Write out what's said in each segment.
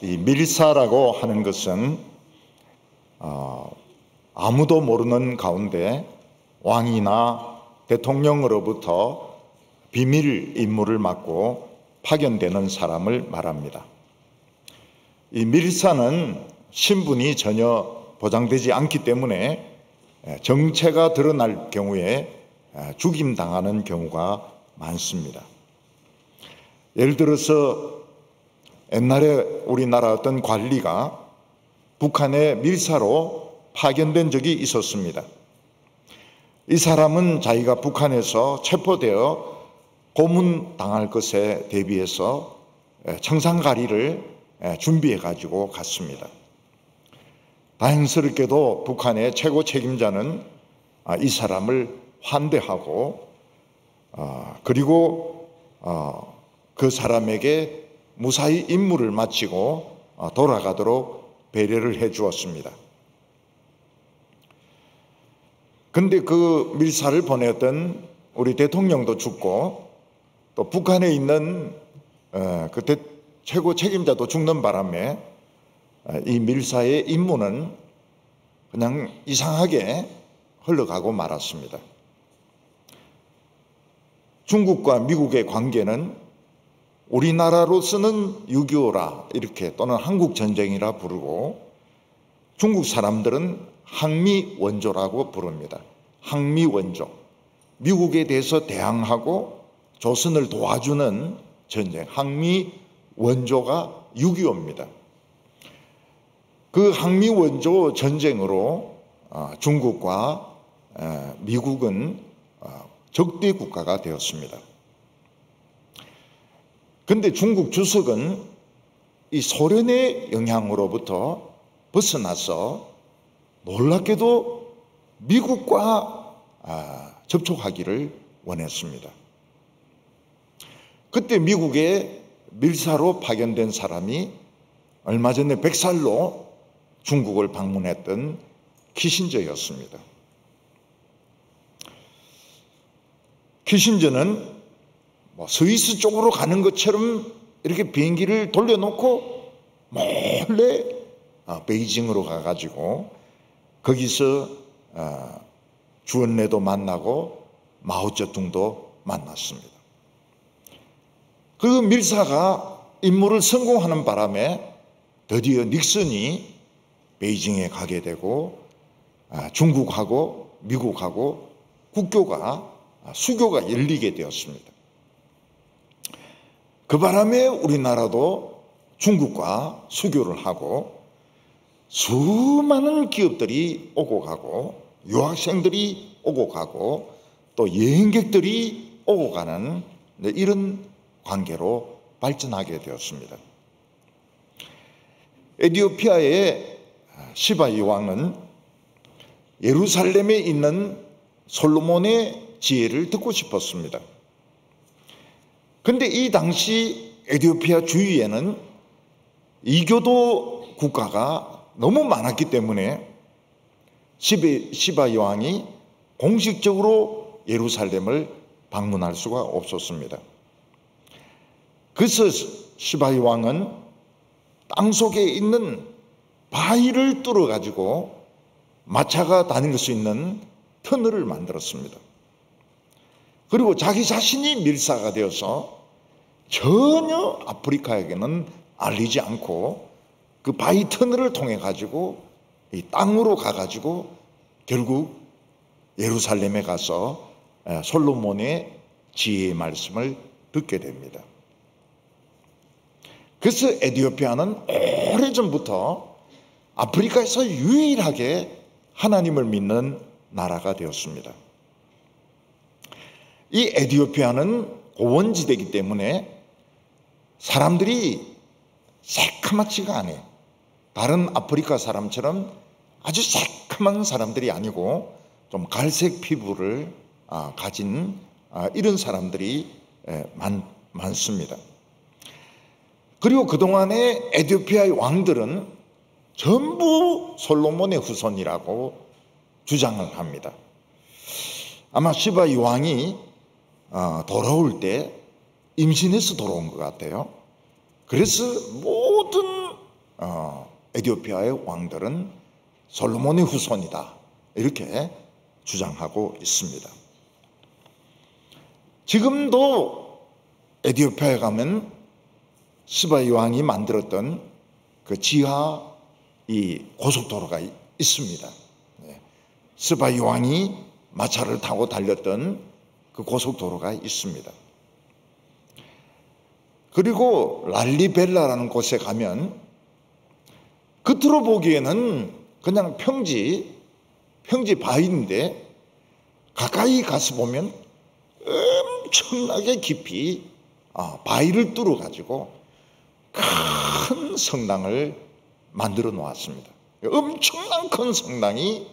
이 밀사라고 하는 것은 아무도 모르는 가운데 왕이나 대통령으로부터 비밀 임무를 맡고 파견되는 사람을 말합니다. 이 밀사는 신분이 전혀 보장되지 않기 때문에 정체가 드러날 경우에 죽임당하는 경우가 많습니다. 예를 들어서 옛날에 우리나라 어떤 관리가 북한의 밀사로 파견된 적이 있었습니다. 이 사람은 자기가 북한에서 체포되어 고문당할 것에 대비해서 청산가리를 준비해 가지고 갔습니다. 다행스럽게도 북한의 최고 책임자는 이 사람을 환대하고 그리고 그 사람에게 무사히 임무를 마치고 돌아가도록 배려를 해 주었습니다. 근데 그 밀사를 보냈던 우리 대통령도 죽고 또 북한에 있는 그때 최고 책임자도 죽는 바람에 이 밀사의 임무는 그냥 이상하게 흘러가고 말았습니다. 중국과 미국의 관계는 우리나라로서는 6.25라 이렇게 또는 한국전쟁이라 부르고 중국 사람들은 항미원조라고 부릅니다. 항미원조. 미국에 대해서 대항하고 조선을 도와주는 전쟁, 항미원조가 6.25입니다. 그 항미원조 전쟁으로 중국과 미국은 적대 국가가 되었습니다. 그런데 중국 주석은 이 소련의 영향으로부터 벗어나서 놀랍게도 미국과 접촉하기를 원했습니다. 그때 미국의 밀사로 파견된 사람이 얼마 전에 백살로 중국을 방문했던 키신저였습니다. 키신저는 스위스 쪽으로 가는 것처럼 이렇게 비행기를 돌려놓고 몰래 베이징으로 가가지고 거기서 주언래도 만나고 마오쩌둥도 만났습니다. 그 밀사가 임무를 성공하는 바람에 드디어 닉슨이 베이징에 가게 되고 중국하고 미국하고 수교가 열리게 되었습니다. 그 바람에 우리나라도 중국과 수교를 하고 수많은 기업들이 오고 가고 유학생들이 오고 가고 또 여행객들이 오고 가는 이런 관계로 발전하게 되었습니다. 에티오피아의 시바이 왕은 예루살렘에 있는 솔로몬의 지혜를 듣고 싶었습니다. 그런데 이 당시 에티오피아 주위에는 이교도 국가가 너무 많았기 때문에 시바이 왕이 공식적으로 예루살렘을 방문할 수가 없었습니다. 그래서 시바이 왕은 땅속에 있는 바위를 뚫어 가지고 마차가 다닐 수 있는 터널을 만들었습니다. 그리고 자기 자신이 밀사가 되어서 전혀 아프리카에게는 알리지 않고 그 바위 터널을 통해 가지고 이 땅으로 가가지고 결국 예루살렘에 가서 솔로몬의 지혜의 말씀을 듣게 됩니다. 그래서 에티오피아는 오래전부터 아프리카에서 유일하게 하나님을 믿는 나라가 되었습니다. 이 에티오피아는 고원지대이기 때문에 사람들이 새카맣지가 않아요. 다른 아프리카 사람처럼 아주 새카만 사람들이 아니고 좀 갈색 피부를 가진 이런 사람들이 많습니다. 그리고 그동안에 에티오피아의 왕들은 전부 솔로몬의 후손이라고 주장을 합니다. 아마 시바이 왕이 돌아올 때 임신해서 돌아온 것 같아요. 그래서 모든 에티오피아의 왕들은 솔로몬의 후손이다, 이렇게 주장하고 있습니다. 지금도 에티오피아에 가면 스바이 왕이 만들었던 그 지하 이 고속도로가 있습니다. 스바이 왕이 마차를 타고 달렸던 그 고속도로가 있습니다. 그리고 랄리벨라라는 곳에 가면 겉으로 보기에는 그냥 평지 바위인데 가까이 가서 보면 엄청나게 깊이 바위를 뚫어 가지고 큰 성당을 만들어 놓았습니다. 엄청난 큰 성당이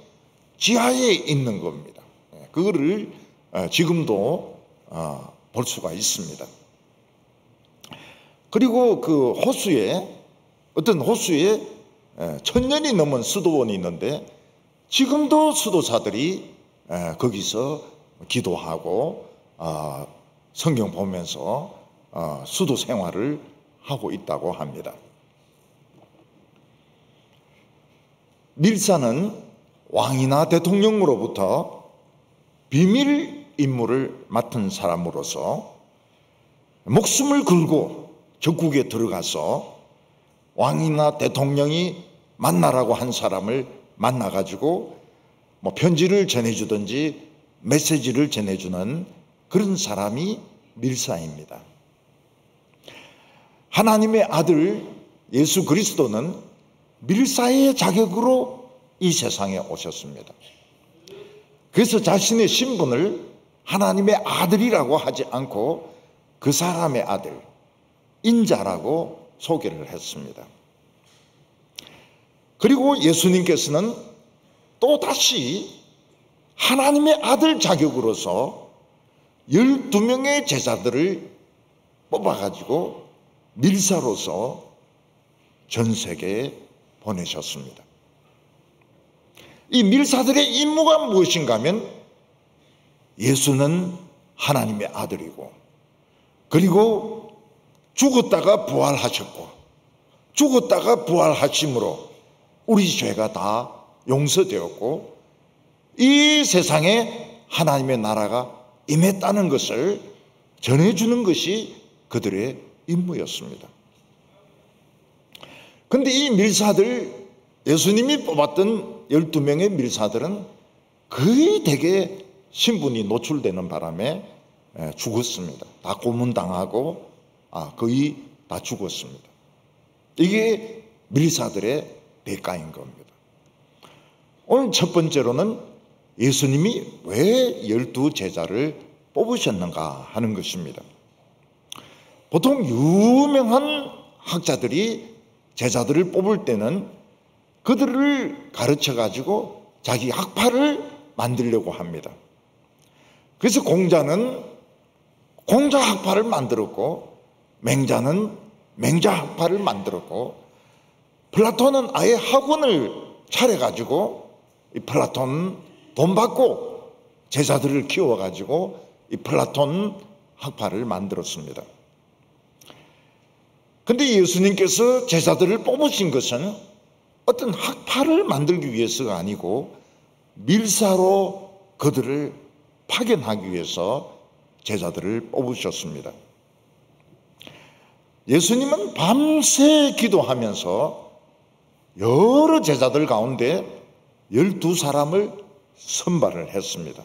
지하에 있는 겁니다. 그거를 지금도 볼 수가 있습니다. 그리고 그 어떤 호수에 1000년이 넘은 수도원이 있는데 지금도 수도사들이 거기서 기도하고 성경 보면서 수도 생활을 하고 있다고 합니다. 밀사는 왕이나 대통령으로부터 비밀 임무를 맡은 사람으로서 목숨을 걸고 적국에 들어가서 왕이나 대통령이 만나라고 한 사람을 만나가지고 편지를 전해주든지 메시지를 전해주는 그런 사람이 밀사입니다. 하나님의 아들 예수 그리스도는 밀사의 자격으로 이 세상에 오셨습니다. 그래서 자신의 신분을 하나님의 아들이라고 하지 않고 그 사람의 아들, 인자라고 소개를 했습니다. 그리고 예수님께서는 또다시 하나님의 아들 자격으로서 12명의 제자들을 뽑아가지고 밀사로서 전 세계에 보내셨습니다. 이 밀사들의 임무가 무엇인가 하면 예수는 하나님의 아들이고 그리고 죽었다가 부활하셨고 죽었다가 부활하심으로 우리 죄가 다 용서되었고 이 세상에 하나님의 나라가 임했다는 것을 전해주는 것이 그들의 임무였습니다. 그런데 이 밀사들, 예수님이 뽑았던 12명의 밀사들은 거의 대개 신분이 노출되는 바람에 죽었습니다. 다 고문당하고 거의 다 죽었습니다. 이게 밀사들의 대가인 겁니다. 오늘 첫 번째로는 예수님이 왜 12제자를 뽑으셨는가 하는 것입니다. 보통 유명한 학자들이 제자들을 뽑을 때는 그들을 가르쳐가지고 자기 학파를 만들려고 합니다. 그래서 공자는 공자 학파를 만들었고 맹자는 맹자 학파를 만들었고 플라톤은 아예 학원을 차려가지고 이 플라톤 돈 받고 제자들을 키워가지고 이 플라톤 학파를 만들었습니다. 그런데 예수님께서 제자들을 뽑으신 것은 어떤 학파를 만들기 위해서가 아니고 밀사로 그들을 파견하기 위해서 제자들을 뽑으셨습니다. 예수님은 밤새 기도하면서 여러 제자들 가운데 12사람을 선발을 했습니다.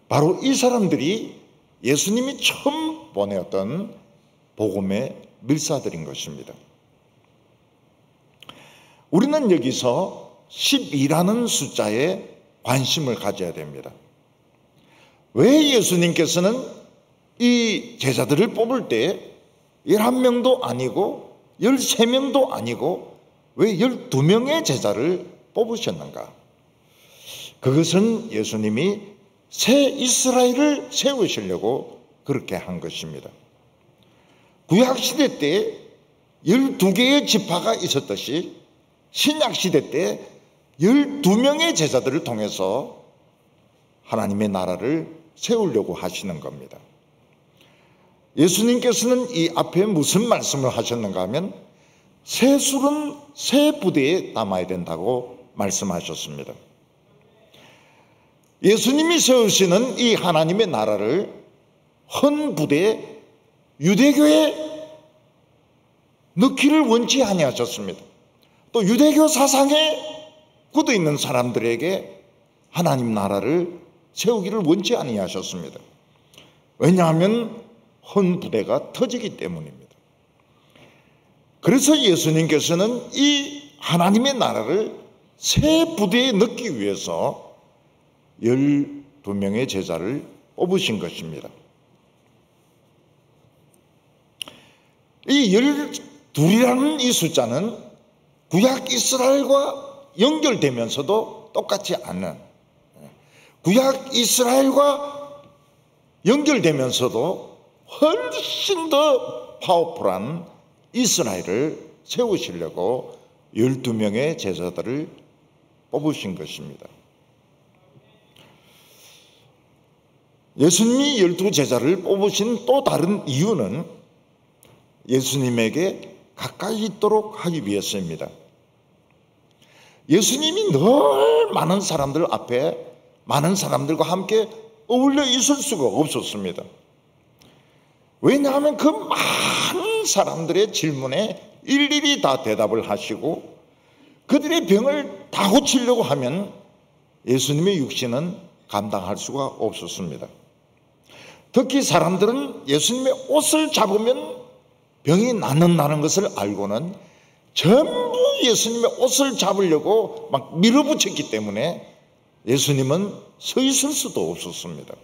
바로 이 사람들이 예수님이 처음 보내었던 복음의 밀사들인 것입니다. 우리는 여기서 12라는 숫자에 관심을 가져야 됩니다. 왜 예수님께서는 이 제자들을 뽑을 때 11명도 아니고 13명도 아니고 왜 12명의 제자를 뽑으셨는가? 그것은 예수님이 새 이스라엘을 세우시려고 그렇게 한 것입니다. 구약시대 때 12개의 지파가 있었듯이 신약시대 때 12명의 제자들을 통해서 하나님의 나라를 세우려고 하시는 겁니다. 예수님께서는 이 앞에 무슨 말씀을 하셨는가 하면 세술은 세 부대에 담아야 된다고 말씀하셨습니다. 예수님이 세우시는 이 하나님의 나라를 헌 부대에 유대교에 넣기를 원치 아니하셨습니다. 또 유대교 사상에 굳어 있는 사람들에게 하나님 나라를 세우기를 원치 아니하셨습니다. 왜냐하면 헌 부대가 터지기 때문입니다. 그래서 예수님께서는 이 하나님의 나라를 세 부대에 넣기 위해서 12명의 제자를 뽑으신 것입니다. 이 12이라는 이 숫자는 구약 이스라엘과 연결되면서도 똑같지 않은, 구약 이스라엘과 연결되면서도 훨씬 더 파워풀한 이스라엘을 세우시려고 12명의 제자들을 뽑으신 것입니다. 예수님이 12제자를 뽑으신 또 다른 이유는 예수님에게 가까이 있도록 하기 위해서입니다. 예수님이 늘 많은 사람들 앞에 많은 사람들과 함께 어울려 있을 수가 없었습니다. 왜냐하면 그 많은 사람들의 질문에 일일이 다 대답을 하시고 그들의 병을 다 고치려고 하면 예수님의 육신은 감당할 수가 없었습니다. 특히 사람들은 예수님의 옷을 잡으면 병이 낫는다는 것을 알고는 전부 예수님의 옷을 잡으려고 막 밀어붙였기 때문에 예수님은 서 있을 수도 없었습니다.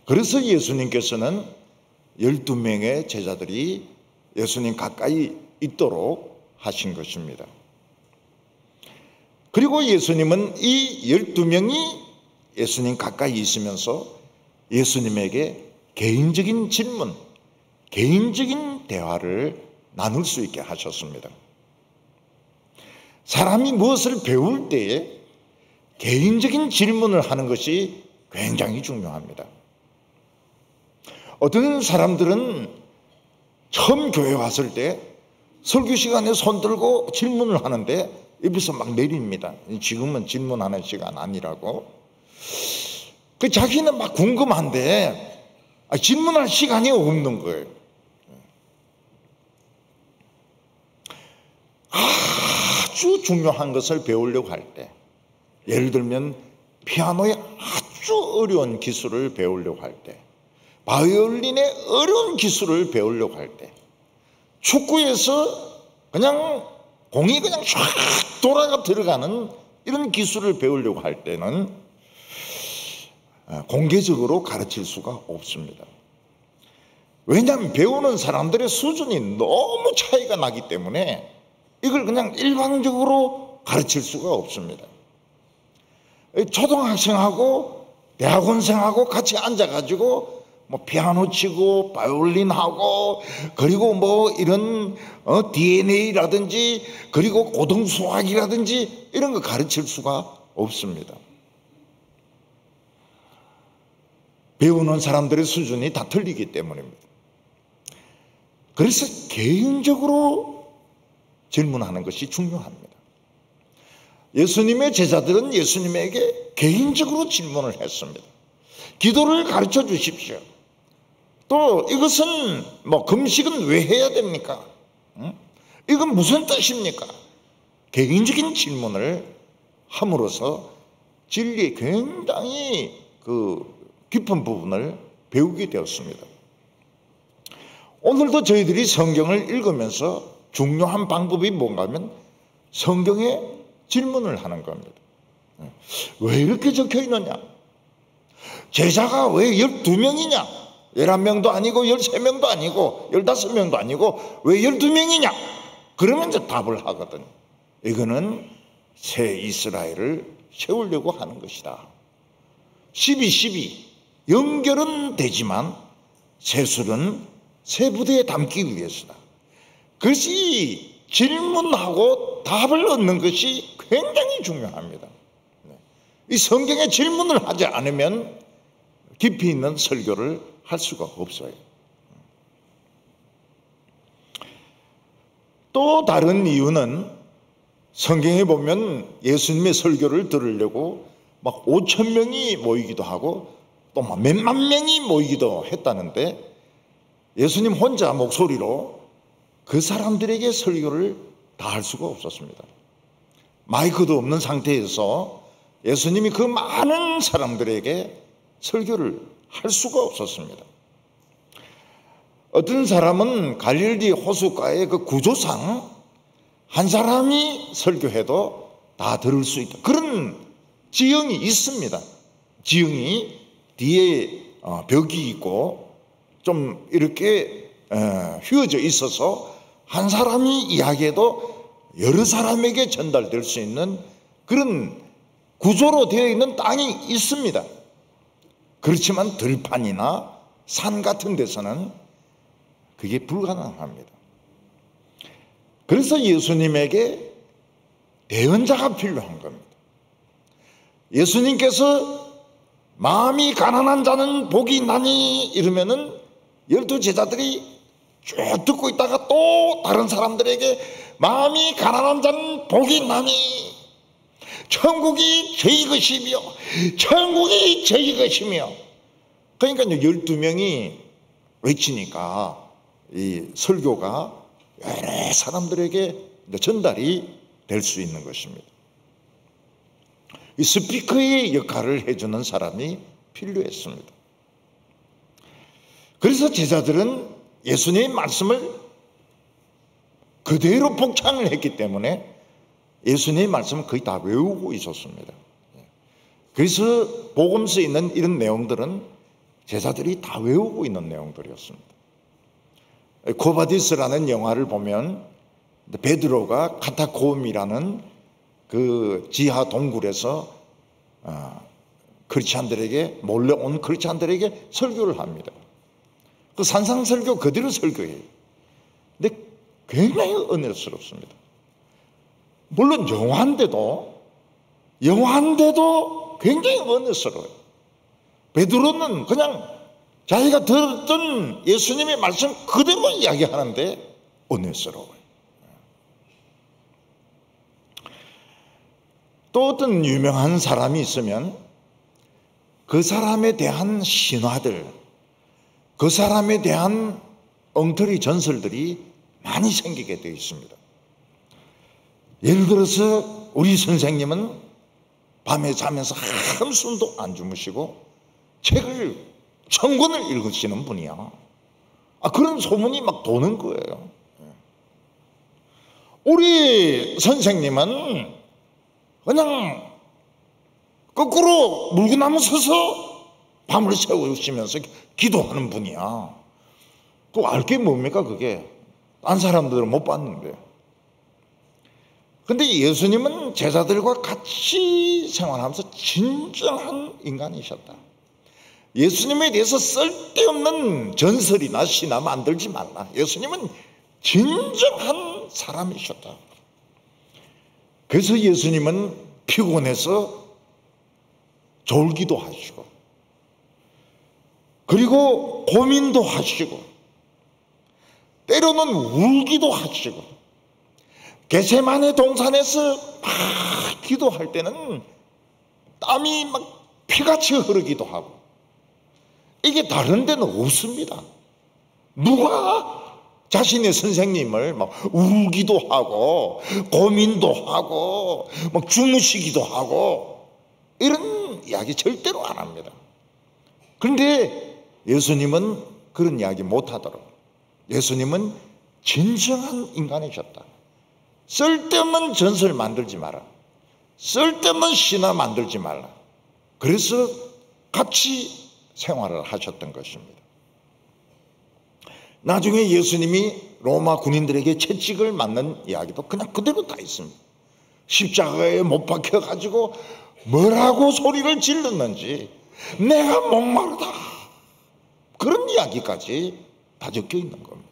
그래서 예수님께서는 12명의 제자들이 예수님 가까이 있도록 하신 것입니다. 그리고 예수님은 이 12명이 예수님 가까이 있으면서 예수님에게 개인적인 질문, 개인적인 대화를 나눌 수 있게 하셨습니다. 사람이 무엇을 배울 때에 개인적인 질문을 하는 것이 굉장히 중요합니다. 어떤 사람들은 처음 교회 왔을 때 설교 시간에 손 들고 질문을 하는데 입에서 막 내립니다. 지금은 질문하는 시간 아니라고. 자기는 막 궁금한데 질문할 시간이 없는 거예요. 아주 중요한 것을 배우려고 할 때, 예를 들면 피아노의 아주 어려운 기술을 배우려고 할 때, 바이올린의 어려운 기술을 배우려고 할 때, 축구에서 그냥 공이 그냥 쫙 돌아가 들어가는 이런 기술을 배우려고 할 때는 공개적으로 가르칠 수가 없습니다. 왜냐하면 배우는 사람들의 수준이 너무 차이가 나기 때문에 이걸 그냥 일방적으로 가르칠 수가 없습니다. 초등학생하고 대학원생하고 같이 앉아가지고 뭐 피아노 치고 바이올린 하고 그리고 뭐 이런 DNA라든지 그리고 고등수학이라든지 이런 거 가르칠 수가 없습니다. 배우는 사람들의 수준이 다 틀리기 때문입니다. 그래서 개인적으로 질문하는 것이 중요합니다. 예수님의 제자들은 예수님에게 개인적으로 질문을 했습니다. 기도를 가르쳐 주십시오. 또 이것은 뭐 금식은 왜 해야 됩니까? 이건 무슨 뜻입니까? 개인적인 질문을 함으로써 진리의 굉장히 깊은 부분을 배우게 되었습니다. 오늘도 저희들이 성경을 읽으면서 중요한 방법이 뭔가 하면 성경에 질문을 하는 겁니다. 왜 이렇게 적혀 있느냐? 제자가 왜 12명이냐? 11명도 아니고 13명도 아니고 15명도 아니고 왜 12명이냐? 그러면 이제 답을 하거든요. 이거는 새 이스라엘을 세우려고 하는 것이다. 12 연결은 되지만 세술은 새 부대에 담기 위해서다. 그것이 질문하고 답을 얻는 것이 굉장히 중요합니다. 이 성경에 질문을 하지 않으면 깊이 있는 설교를 할 수가 없어요. 또 다른 이유는 성경에 보면 예수님의 설교를 들으려고 막 5천 명이 모이기도 하고 또 막 몇만 명이 모이기도 했다는데, 예수님 혼자 목소리로 그 사람들에게 설교를 다 할 수가 없었습니다. 마이크도 없는 상태에서 예수님이 그 많은 사람들에게 설교를 할 수가 없었습니다. 어떤 사람은 갈릴리 호숫가의 그 구조상 한 사람이 설교해도 다 들을 수 있다, 그런 지형이 있습니다. 지형이 뒤에 벽이 있고 좀 이렇게 휘어져 있어서 한 사람이 이야기해도 여러 사람에게 전달될 수 있는 그런 구조로 되어 있는 땅이 있습니다. 그렇지만 들판이나 산 같은 데서는 그게 불가능합니다. 그래서 예수님에게 대언자가 필요한 겁니다. 예수님께서 마음이 가난한 자는 복이 있나니 이러면은 12 제자들이 쭉 듣고 있다가 또 다른 사람들에게 마음이 가난한 자는 복이 있나니 천국이 저희 것이며 천국이 저희 것이며, 그러니까 12명이 외치니까 이 설교가 여러 사람들에게 전달이 될 수 있는 것입니다. 이 스피커의 역할을 해주는 사람이 필요했습니다. 그래서 제자들은 예수님의 말씀을 그대로 복창을 했기 때문에 예수님의 말씀을 거의 다 외우고 있었습니다. 그래서 복음서에 있는 이런 내용들은 제자들이 다 외우고 있는 내용들이었습니다. 코바디스라는 영화를 보면 베드로가 카타콤이라는 그 지하 동굴에서 크리스찬들에게 몰래 온 크리스찬들에게 설교를 합니다. 그 산상설교 그대로 설교해요. 근데 굉장히 은혜스럽습니다. 물론 영화인데도 굉장히 은혜스러워요. 베드로는 그냥 자기가 들었던 예수님의 말씀 그대로 이야기하는데 은혜스러워요. 또 어떤 유명한 사람이 있으면 그 사람에 대한 신화들, 그 사람에 대한 엉터리 전설들이 많이 생기게 되어 있습니다. 예를 들어서 우리 선생님은 밤에 자면서 한숨도 안 주무시고 책을 1000권을 읽으시는 분이야. 그런 소문이 막 도는 거예요. 우리 선생님은 그냥 거꾸로 물구나무 서서 밤을 새우시면서 기도하는 분이야. 그 알게 뭡니까 그게? 딴 사람들은 못 봤는데. 근데 예수님은 제자들과 같이 생활하면서 진정한 인간이셨다. 예수님에 대해서 쓸데없는 전설이나 신화 만들지 말라. 예수님은 진정한 사람이셨다. 그래서 예수님은 피곤해서 졸기도 하시고, 그리고 고민도 하시고, 때로는 울기도 하시고, 겟세마네 동산에서 막 기도할 때는 땀이 막 피같이 흐르기도 하고, 이게 다른 데는 없습니다. 누가 자신의 선생님을 막 울기도 하고 고민도 하고 막 주무시기도 하고 이런 이야기 절대로 안 합니다. 그런데 예수님은 그런 이야기 못 하더라고요. 예수님은 진정한 인간이셨다. 쓸데없는 전설 만들지 마라. 쓸데없는 신화 만들지 말라. 그래서 같이 생활을 하셨던 것입니다. 나중에 예수님이 로마 군인들에게 채찍을 맞는 이야기도 그냥 그대로 다 있습니다. 십자가에 못 박혀가지고 뭐라고 소리를 질렀는지, 내가 목마르다, 그런 이야기까지 다 적혀 있는 겁니다.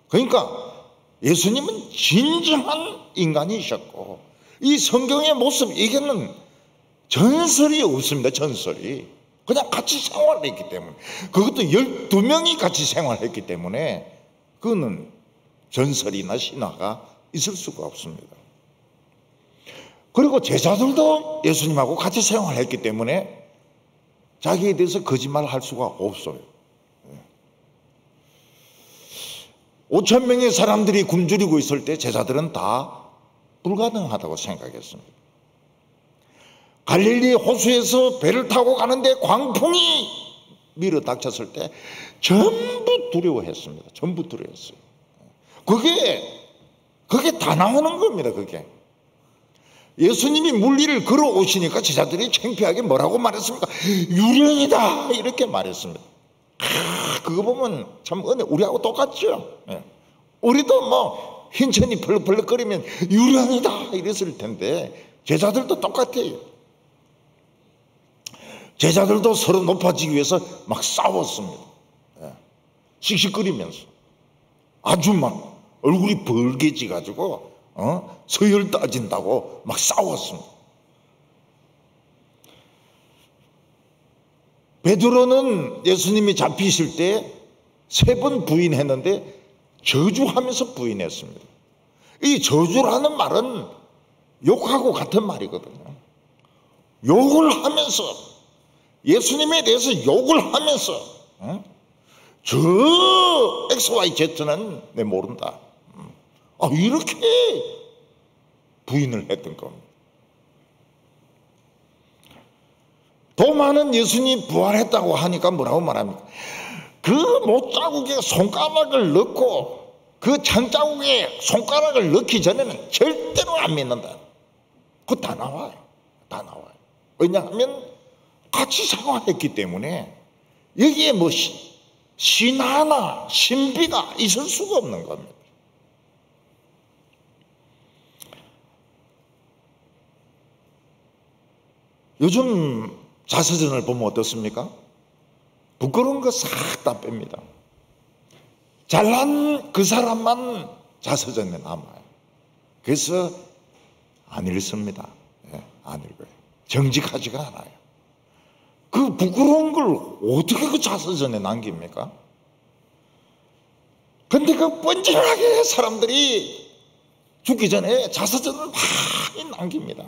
그러니까 예수님은 진정한 인간이셨고, 이 성경의 모습, 이게는 전설이 없습니다. 전설이. 그냥 같이 생활했기 때문에, 그것도 12명이 같이 생활했기 때문에 그거는 전설이나 신화가 있을 수가 없습니다. 그리고 제자들도 예수님하고 같이 생활했기 때문에 자기에 대해서 거짓말을 할 수가 없어요. 5천 명의 사람들이 굶주리고 있을 때 제자들은 다 불가능하다고 생각했습니다. 갈릴리 호수에서 배를 타고 가는데 광풍이 밀어닥쳤을 때 전부 두려워했습니다. 전부 두려워했어요. 그게 다 나오는 겁니다. 그게 예수님이 물 위를 걸어오시니까 제자들이 창피하게 뭐라고 말했습니까? 유령이다 이렇게 말했습니다. 그거 보면 참 우리하고 똑같죠. 우리도 뭐 흰천이 벌럭벌럭거리면 유령이다 이랬을 텐데 제자들도 똑같아요. 제자들도 서로 높아지기 위해서 막 싸웠습니다. 씩씩거리면서 아주 막 얼굴이 벌개지 가지고 서열 따진다고 막 싸웠습니다. 베드로는 예수님이 잡히실 때 3번 부인했는데 저주하면서 부인했습니다. 이 저주라는 말은 욕하고 같은 말이거든요. 욕을 하면서 예수님에 대해서 욕을 하면서 저 XYZ는 내 모른다. 이렇게 부인을 했던 겁니다. 도마는 예수님이 부활했다고 하니까 뭐라고 말합니까? 그 못자국에 손가락을 넣고 그 창자국에 손가락을 넣기 전에는 절대로 안 믿는다. 그거 다 나와요. 다 나와요. 왜냐하면 같이 생활했기 때문에 여기에 뭐 신화나 신비가 있을 수가 없는 겁니다. 요즘 자서전을 보면 어떻습니까? 부끄러운 거 싹 다 뺍니다. 잘난 그 사람만 자서전에 남아요. 그래서 안 읽습니다. 안 읽어요. 정직하지가 않아요. 그 부끄러운 걸 어떻게 그 자서전에 남깁니까? 근데 그 뻔질하게 사람들이 죽기 전에 자서전을 많이 남깁니다.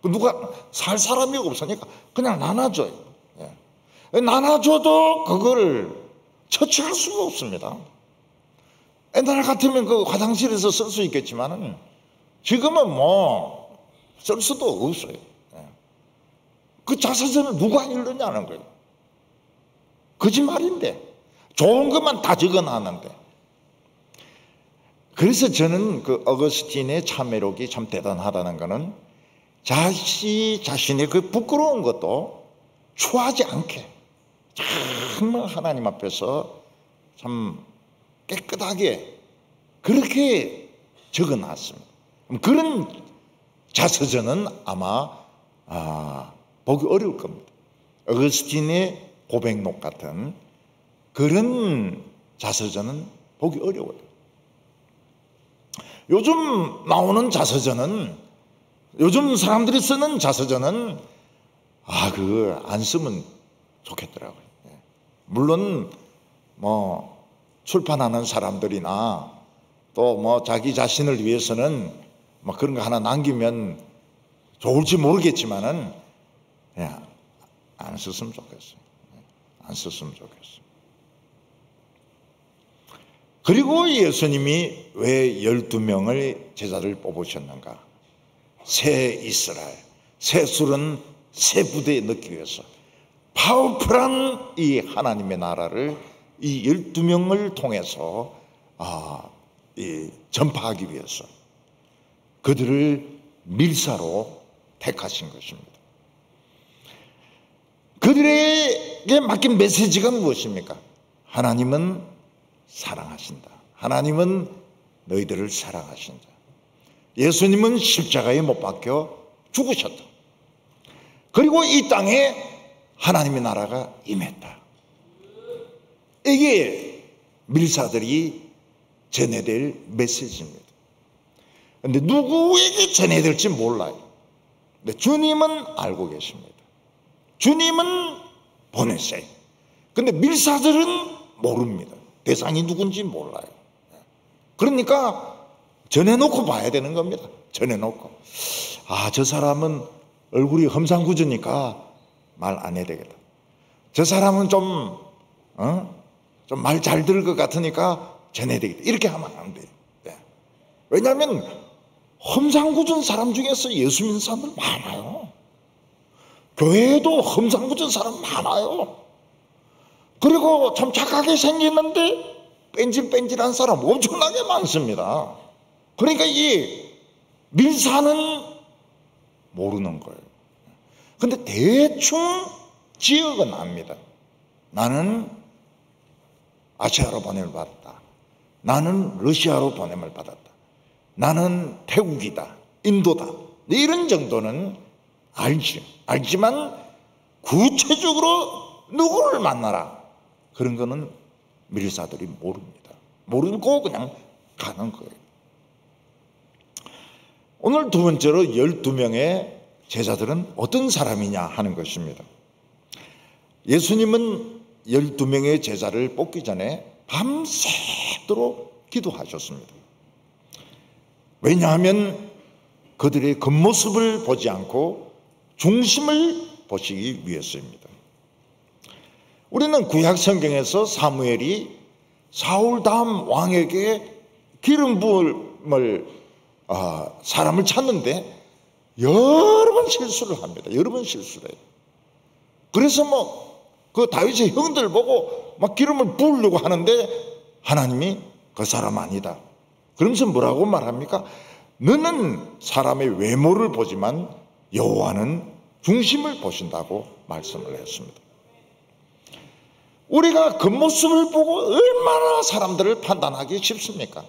누가 살 사람이 없으니까 그냥 나눠줘요. 나눠줘도 그걸 처치할 수가 없습니다. 옛날 같으면 그 화장실에서 쓸 수 있겠지만은 지금은 뭐 쓸 수도 없어요. 그 자서전을 누가 읽느냐는 거예요. 거짓말인데 좋은 것만 다 적어놨는데. 그래서 저는 그 어거스틴의 참회록이 참 대단하다는 거는 자신의 그 부끄러운 것도 추하지 않게 정말 하나님 앞에서 참 깨끗하게 그렇게 적어놨습니다. 그런 자서전은 아마 보기 어려울 겁니다. 어거스틴의 고백록 같은 그런 자서전은 보기 어려워요. 요즘 나오는 자서전은 요즘 사람들이 쓰는 자서전은 그거 안 쓰면 좋겠더라고요. 물론 뭐 출판하는 사람들이나 또 뭐 자기 자신을 위해서는 뭐 그런 거 하나 남기면 좋을지 모르겠지만은 안 썼으면 좋겠어요. 안 썼으면 좋겠어요. 그리고 예수님이 왜 12명의 제자를 뽑으셨는가? 새 이스라엘, 새 술은 새 부대에 넣기 위해서 파워풀한 이 하나님의 나라를 이 12명을 통해서 전파하기 위해서 그들을 밀사로 택하신 것입니다. 그들에게 맡긴 메시지가 무엇입니까? 하나님은 사랑하신다. 하나님은 너희들을 사랑하신다. 예수님은 십자가에 못 박혀 죽으셨다. 그리고 이 땅에 하나님의 나라가 임했다. 이게 밀사들이 전해될 메시지입니다. 그런데 누구에게 전해될지 몰라요. 근데 주님은 알고 계십니다. 주님은 보내세요. 근데 밀사들은 모릅니다. 대상이 누군지 몰라요. 그러니까 전해놓고 봐야 되는 겁니다. 전해놓고. 저 사람은 얼굴이 험상궂으니까 말 안 해야 되겠다. 저 사람은 좀 말 잘 들을 것 같으니까 전해야 되겠다. 이렇게 하면 안 돼요. 네. 왜냐하면 험상궂은 사람 중에서 예수 믿는 사람들 많아요. 교회에도 험상궂은 사람 많아요. 그리고 참 착하게 생겼는데 뺀질뺀질한 사람 엄청나게 많습니다. 그러니까 이 밀사는 모르는 거예요. 근데 대충 지역은 압니다. 나는 아시아로 보냄을 받았다. 나는 러시아로 보냄을 받았다. 나는 태국이다. 인도다. 이런 정도는 알지만 구체적으로 누구를 만나라. 그런 거는 밀사들이 모릅니다. 모르고 그냥 가는 거예요. 오늘 두 번째로 12명의 제자들은 어떤 사람이냐 하는 것입니다. 예수님은 12명의 제자를 뽑기 전에 밤새도록 기도하셨습니다. 왜냐하면 그들의 겉모습을 보지 않고 중심을 보시기 위해서입니다. 우리는 구약 성경에서 사무엘이 사울 다음 왕에게 기름 부음을 사람을 찾는데 여러 번 실수를 합니다. 여러 번 실수를 해요. 그래서 그 다윗의 형들 보고 막 기름을 부으려고 하는데 하나님이 그 사람 아니다. 그러면서 뭐라고 말합니까? 너는 사람의 외모를 보지만 여호와는 중심을 보신다고 말씀을 했습니다. 우리가 겉모습을 보고 얼마나 사람들을 판단하기 쉽습니까?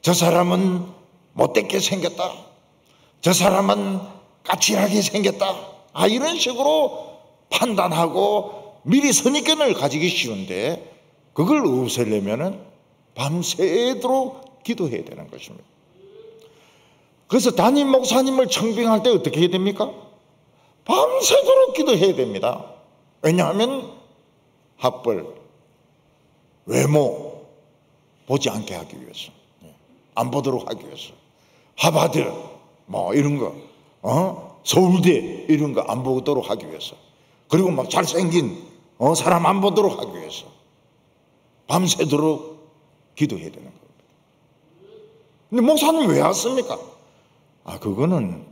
저 사람은 못되게 생겼다. 저 사람은 까칠하게 생겼다. 이런 식으로 판단하고 미리 선입견을 가지기 쉬운데 그걸 없애려면 밤새도록 기도해야 되는 것입니다. 그래서 담임 목사님을 청빙할 때 어떻게 해야 됩니까? 밤새도록 기도해야 됩니다. 왜냐하면 학벌, 외모 보지 않게 하기 위해서, 안 보도록 하기 위해서, 하버드 이런 거, 서울대 이런 거 안 보도록 하기 위해서, 그리고 막 잘생긴 사람 안 보도록 하기 위해서 밤새도록 기도해야 되는 겁니다. 근데 목사님 왜 왔습니까? 그거는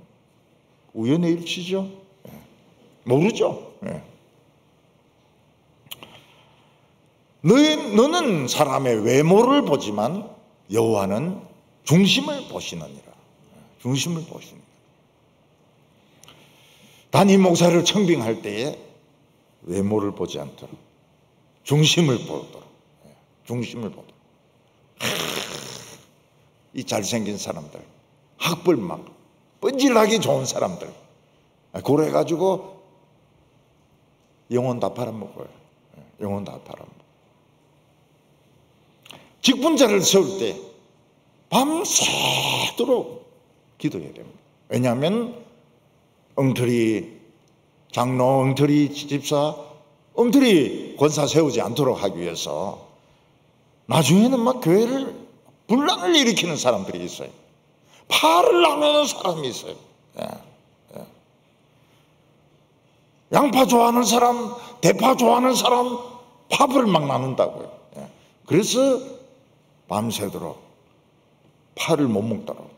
우연의 일치죠. 모르죠. 너는 사람의 외모를 보지만 여호와는 중심을 보시느니라. 중심을 보시느니라. 담임 목사를 청빙할 때에 외모를 보지 않도록 중심을 보도록, 중심을 보도록. 이 잘생긴 사람들, 학벌 막 뻔질나게 좋은 사람들, 그래 가지고 영혼 다 팔아먹어요. 영혼 다 팔아먹어요. 직분자를 세울 때 밤새도록 기도해야 됩니다. 왜냐하면 장로, 엉터리 집사, 엉터리 권사 세우지 않도록 하기 위해서 나중에는 막 교회를 분란을 일으키는 사람들이 있어요. 파를 나누는 사람이 있어요. 양파 좋아하는 사람, 대파 좋아하는 사람, 파를 막 나눈다고요. 그래서 밤새도록 파를 못 먹도록.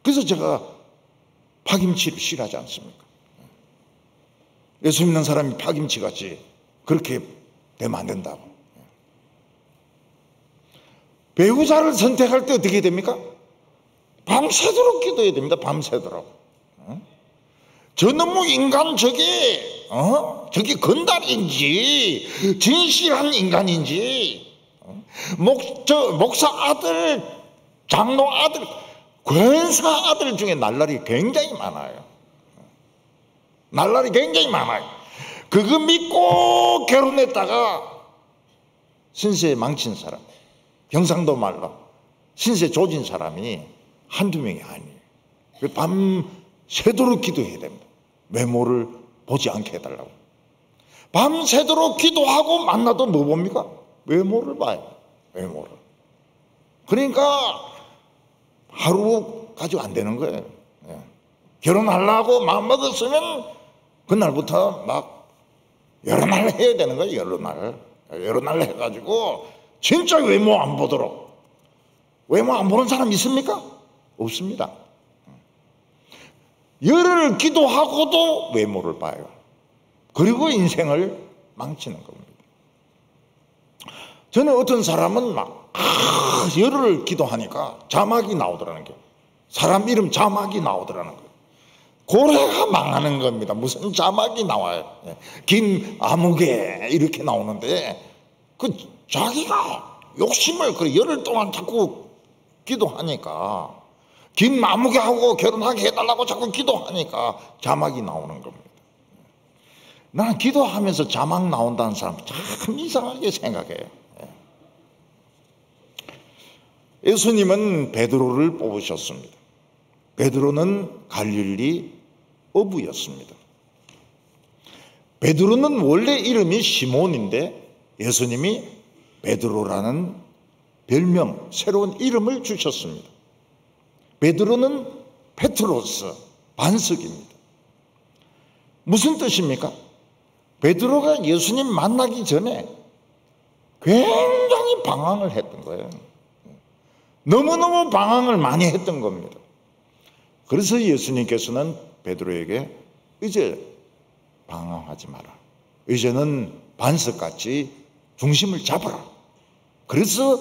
그래서 제가 파김치를 싫어하지 않습니까? 예수 믿는 사람이 파김치같이 그렇게 되면 안 된다고. 배우자를 선택할 때 어떻게 됩니까? 밤새도록 기도해야 됩니다. 밤새도록. 저 너무 인간 저게 건달인지 진실한 인간인지 목사 아들, 장로 아들, 권사 아들 중에 날라리 굉장히 많아요. 날라리 굉장히 많아요. 그거 믿고 결혼했다가 신세 망친 사람, 경상도 말로 신세 조진 사람이 한두 명이 아니에요. 밤새도록 기도해야 됩니다. 외모를 보지 않게 해달라고. 밤새도록 기도하고 만나도 뭐 봅니까? 외모를 봐요. 외모를. 그러니까 하루 가지고 안 되는 거예요. 결혼하려고 마음먹었으면 그날부터 막 여러 날 해야 되는 거예요. 여러 날 해가지고 진짜 외모 안 보도록. 외모 안 보는 사람 있습니까? 없습니다. 열흘 기도하고도 외모를 봐요. 그리고 인생을 망치는 겁니다. 저는 어떤 사람은 막 열흘 기도하니까 자막이 나오더라는 게, 사람 이름 자막이 나오더라는 거예요. 고래가 망하는 겁니다. 무슨 자막이 나와요. 김아무개 이렇게 나오는데 그 자기가 욕심을 그 열흘 동안 자꾸 기도하니까, 김아무개하고 결혼하게 해달라고 자꾸 기도하니까 자막이 나오는 겁니다. 나는 기도하면서 자막 나온다는 사람 참 이상하게 생각해요. 예수님은 베드로를 뽑으셨습니다. 베드로는 갈릴리 어부였습니다. 베드로는 원래 이름이 시몬인데 예수님이 베드로라는 별명, 새로운 이름을 주셨습니다. 베드로는 페트로스, 반석입니다. 무슨 뜻입니까? 베드로가 예수님 만나기 전에 굉장히 방황을 했던 거예요. 너무너무 방황을 많이 했던 겁니다. 그래서 예수님께서는 베드로에게 이제 방황하지 마라. 이제는 반석같이 중심을 잡아라. 그래서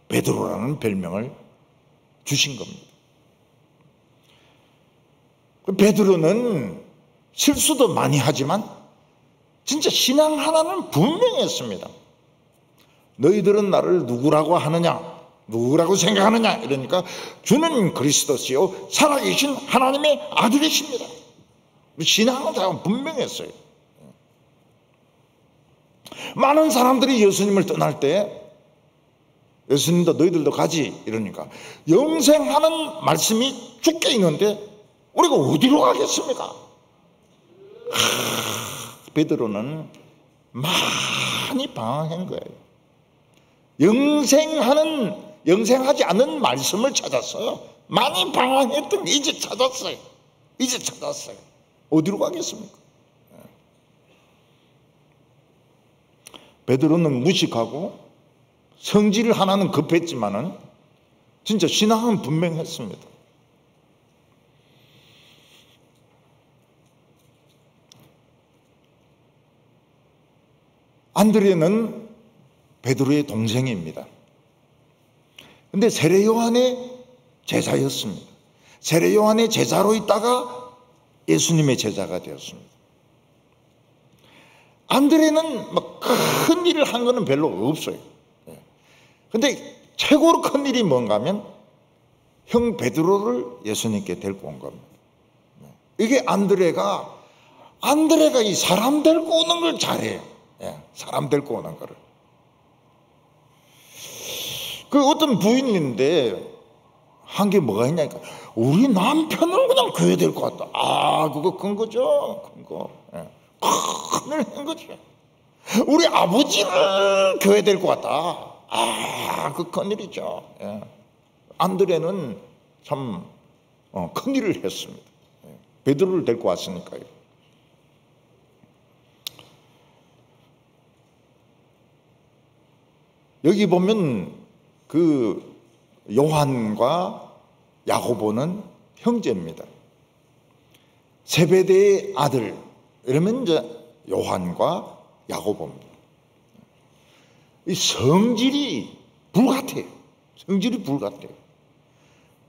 베드로라는 별명을 주신 겁니다. 베드로는 실수도 많이 하지만 진짜 신앙 하나는 분명했습니다. 너희들은 나를 누구라고 하느냐? 누구라고 생각하느냐? 이러니까 주는 그리스도시요 살아계신 하나님의 아들이십니다. 신앙은 다 분명했어요. 많은 사람들이 예수님을 떠날 때 예수님도 너희들도 가지 이러니까 영생하는 말씀이 죽게 있는데 우리가 어디로 가겠습니까? 베드로는 많이 방황한 거예요. 영생하지 않은 말씀을 찾았어요. 많이 방황했던 이제 찾았어요. 어디로 가겠습니까? 베드로는 무식하고 성질 하나는 급했지만은 진짜 신앙은 분명했습니다. 안드레는 베드로의 동생입니다. 근데 세례 요한의 제자였습니다. 세례 요한의 제자로 있다가 예수님의 제자가 되었습니다. 안드레는 막 큰 일을 한 거는 별로 없어요. 근데 최고로 큰 일이 뭔가 하면 형 베드로를 예수님께 데리고 온 겁니다. 이게 안드레가 이 사람 데리고 오는 걸 잘해요. 사람 데리고 오는 거를. 그 어떤 부인인데 한 게 뭐가 있냐니까 우리 남편을 그냥 교회 데리고 왔다. 아, 그거 큰 거죠. 큰 거. 큰일 한 거죠. 우리 아버지를 교회 데리고 왔다. 아, 그 큰일이죠. 안드레는 참 큰일을 했습니다. 베드로를 데리고 왔으니까요. 여기 보면 그 요한과 야고보는 형제입니다. 세베대의 아들 이러면 이제 요한과 야고보입니다. 이 성질이 불같아요.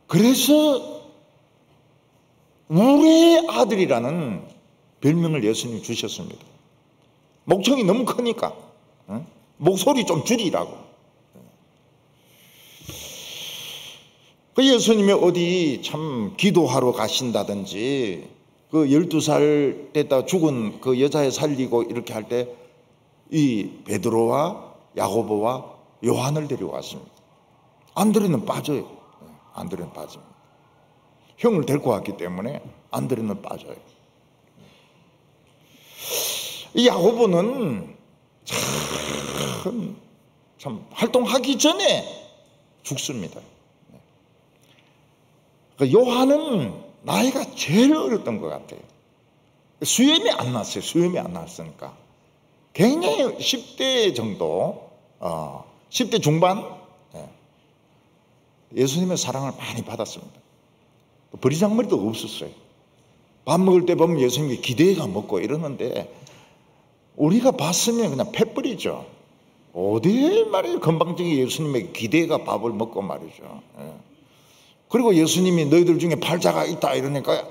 그래서 우리의 아들이라는 별명을 예수님이 주셨습니다. 목청이 너무 크니까 목소리 좀 줄이라고. 그 예수님이 어디 참 기도하러 가신다든지 그 12살 됐다 죽은 그 여자애 살리고 이렇게 할 때 이 베드로와 야고보와 요한을 데려왔습니다. 안드레는 빠져요. 안드레는 빠집니다. 형을 데리고 왔기 때문에 안드레는 빠져요. 이 야고보는 참 활동하기 전에 죽습니다. 요한은 나이가 제일 어렸던 것 같아요. 수염이 안 났어요. 수염이 안 났으니까. 굉장히 10대 정도, 10대 중반, 예수님의 사랑을 많이 받았습니다. 버리장머리도 없었어요. 밥 먹을 때 보면 예수님이 기대가 먹고 이러는데 우리가 봤으면 그냥 패버리죠. 어디 말이에요. 건방지게 예수님에게 기대가 밥을 먹고 말이죠. 그리고 예수님이 너희들 중에 팔자가 있다 이러니까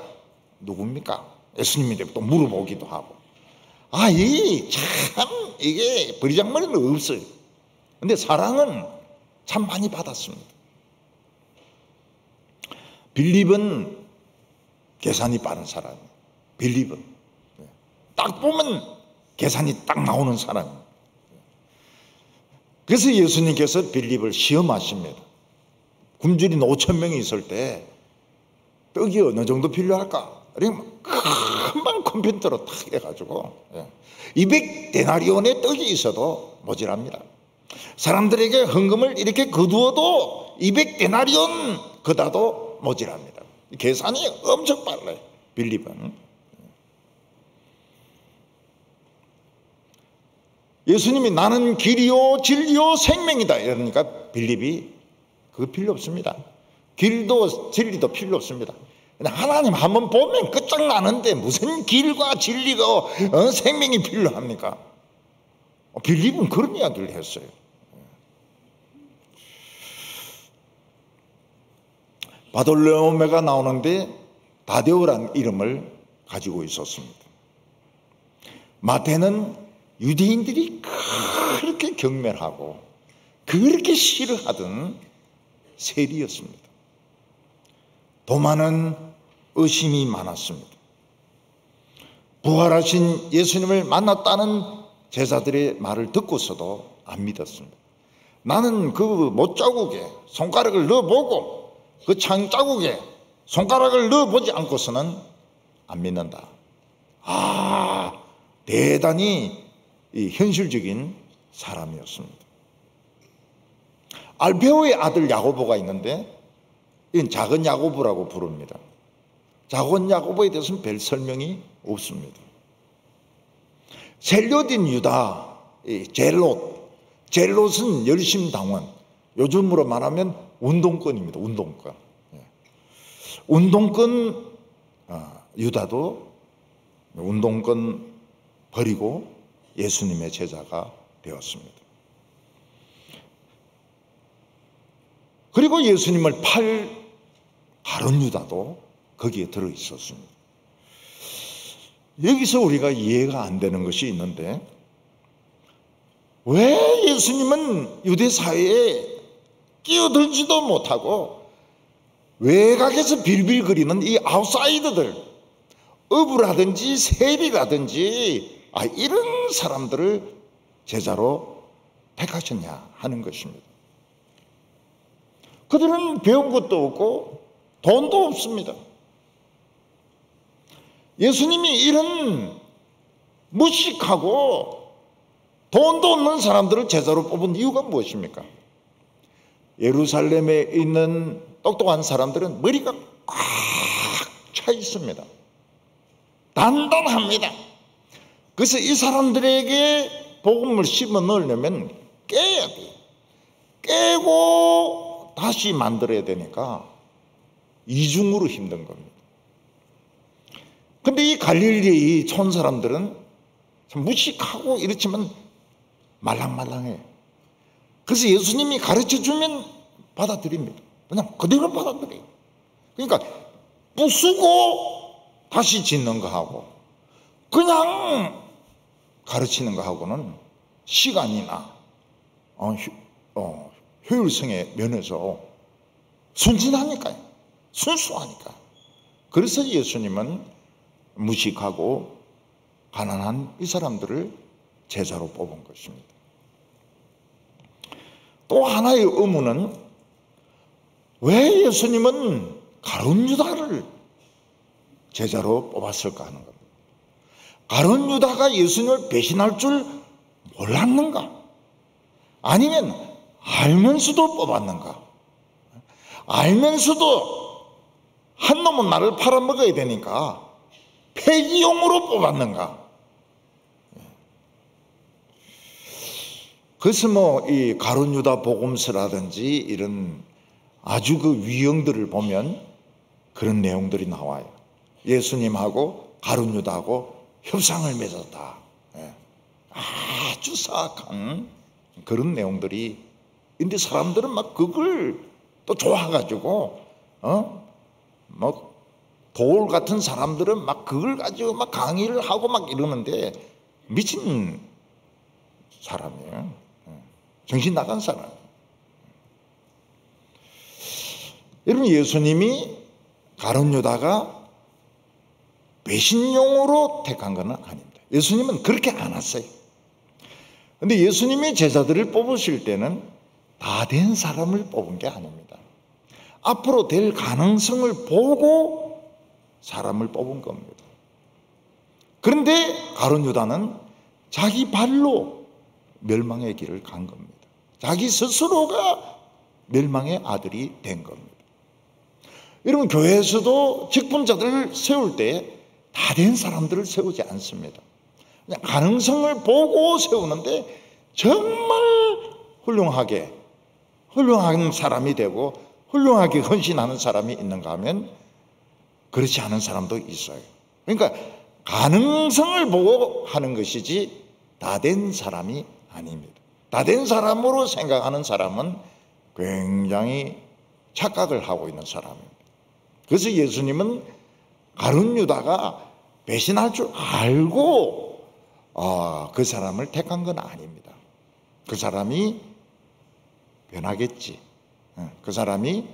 누굽니까? 예수님이 또 물어보기도 하고. 이게 버리장머리는 없어요. 근데 사랑은 참 많이 받았습니다. 빌립은 계산이 빠른 사람이에요. 빌립은. 딱 보면 계산이 딱 나오는 사람이에요. 그래서 예수님께서 빌립을 시험하십니다. 굶주린 5,000명이 있을 때 떡이 어느 정도 필요할까? 금방 컴퓨터로 탁 해가지고 200데나리온의 떡이 있어도 모자랍니다. 사람들에게 헌금을 이렇게 거두어도 200데나리온 거다도 모자랍니다. 계산이 엄청 빨라요. 빌립은. 예수님이 나는 길이요 진리요 생명이다 이러니까 빌립이 그거 필요 없습니다. 길도 진리도 필요 없습니다. 하나님 한번 보면 끝장나는데 무슨 길과 진리가 생명이 필요합니까? 빌립은 그런 이야기를 했어요. 바돌로메가 나오는데 다데오란 이름을 가지고 있었습니다. 마태는 유대인들이 그렇게 경멸하고 그렇게 싫어하던 세리였습니다. 도마는 의심이 많았습니다. 부활하신 예수님을 만났다는 제자들의 말을 듣고서도 안 믿었습니다. 나는 그 못자국에 손가락을 넣어보고 그 창자국에 손가락을 넣어보지 않고서는 안 믿는다. 대단히 현실적인 사람이었습니다. 알페오의 아들 야고보가 있는데 이건 작은 야고보라고 부릅니다. 작은 야고보에 대해서는 별 설명이 없습니다. 셀료딘 유다, 젤롯은 열심당원, 요즘으로 말하면 운동권입니다. 운동권. 운동권 유다도 운동권 버리고 예수님의 제자가 되었습니다. 그리고 예수님을 팔 다른 유다도 거기에 들어 있었습니다. 여기서 우리가 이해가 안 되는 것이 있는데 왜 예수님은 유대 사회에 끼어들지도 못하고 외곽에서 빌빌거리는 이 아웃사이더들, 어부라든지 세리라든지 이런 사람들을 제자로 택하셨냐 하는 것입니다. 그들은 배운 것도 없고 돈도 없습니다. 예수님이 이런 무식하고 돈도 없는 사람들을 제자로 뽑은 이유가 무엇입니까? 예루살렘에 있는 똑똑한 사람들은 머리가 꽉 차 있습니다. 단단합니다. 그래서 이 사람들에게 복음을 씹어 넣으려면 깨야 돼요. 깨고 다시 만들어야 되니까 이중으로 힘든 겁니다. 근데 이 갈릴리 촌 사람들은 참 무식하고 이렇지만 말랑말랑해요. 그래서 예수님이 가르쳐 주면 받아들입니다. 그냥 그대로 받아들여요. 그러니까 부수고 다시 짓는 거하고 그냥 가르치는 거하고는 시간이나 효율성의 면에서 순진하니까요. 순수하니까. 그래서 예수님은 무식하고 가난한 이 사람들을 제자로 뽑은 것입니다. 또 하나의 의문은 왜 예수님은 가룟 유다를 제자로 뽑았을까 하는 겁니다. 가룟 유다가 예수님을 배신할 줄 몰랐는가? 아니면 알면서도 뽑았는가? 알면서도 한 놈은 나를 팔아먹어야 되니까 폐기용으로 뽑았는가? 그래서 뭐 이 가룟 유다 복음서라든지 이런 아주 그 위형들을 보면 그런 내용들이 나와요. 예수님하고 가룟 유다하고 협상을 맺었다. 아주 사악한 그런 내용들이. 근데 사람들은 막 그걸 또 좋아가지고 뭐 도울 같은 사람들은 막 그걸 가지고 막 강의를 하고 막 이러는데 미친 사람이에요. 정신 나간 사람. 여러분, 예수님이 가룟 유다가 배신용으로 택한 건 아닙니다. 예수님은 그렇게 안 왔어요. 근데 예수님이 제자들을 뽑으실 때는 다 된 사람을 뽑은 게 아닙니다. 앞으로 될 가능성을 보고 사람을 뽑은 겁니다. 그런데 가룟 유다는 자기 발로 멸망의 길을 간 겁니다. 자기 스스로가 멸망의 아들이 된 겁니다. 여러분, 교회에서도 직분자들을 세울 때 다 된 사람들을 세우지 않습니다. 그냥 가능성을 보고 세우는데 정말 훌륭한 사람이 되고 훌륭하게 헌신하는 사람이 있는가 하면 그렇지 않은 사람도 있어요. 그러니까 가능성을 보고 하는 것이지 다 된 사람이 아닙니다. 다 된 사람으로 생각하는 사람은 굉장히 착각을 하고 있는 사람입니다. 그래서 예수님은 가룟 유다가 배신할 줄 알고 그 사람을 택한 건 아닙니다. 그 사람이 변하겠지, 그 사람이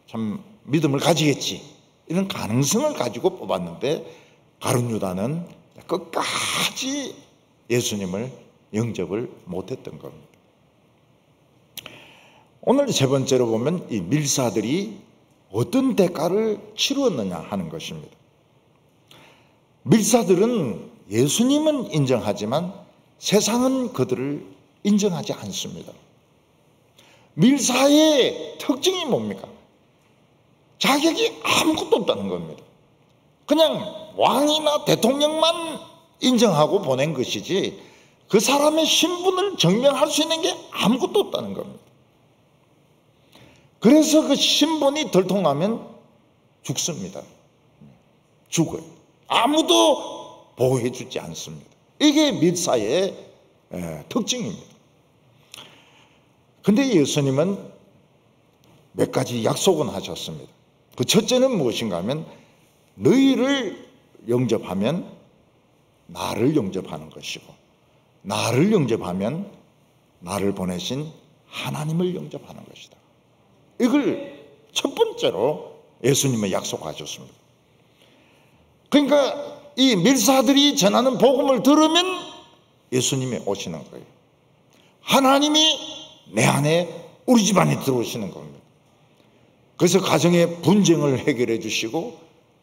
참 믿음을 가지겠지, 이런 가능성을 가지고 뽑았는데 가룟 유다는 끝까지 예수님을 영접을 못했던 겁니다. 오늘 세 번째로 보면 이 밀사들이 어떤 대가를 치루었느냐 하는 것입니다. 밀사들은 예수님은 인정하지만 세상은 그들을 인정하지 않습니다. 밀사의 특징이 뭡니까? 자격이 아무것도 없다는 겁니다. 그냥 왕이나 대통령만 인정하고 보낸 것이지 그 사람의 신분을 증명할 수 있는 게 아무것도 없다는 겁니다. 그래서 그 신분이 들통나면 죽습니다. 죽어요. 아무도 보호해 주지 않습니다. 이게 밀사의 특징입니다. 근데 예수님은 몇 가지 약속은 하셨습니다. 그 첫째는 무엇인가 하면 너희를 영접하면 나를 영접하는 것이고 나를 영접하면 나를 보내신 하나님을 영접하는 것이다. 이걸 첫 번째로 예수님은 약속하셨습니다. 그러니까 이 밀사들이 전하는 복음을 들으면 예수님이 오시는 거예요. 하나님이 내 안에 우리 집안에 들어오시는 겁니다. 그래서 가정의 분쟁을 해결해 주시고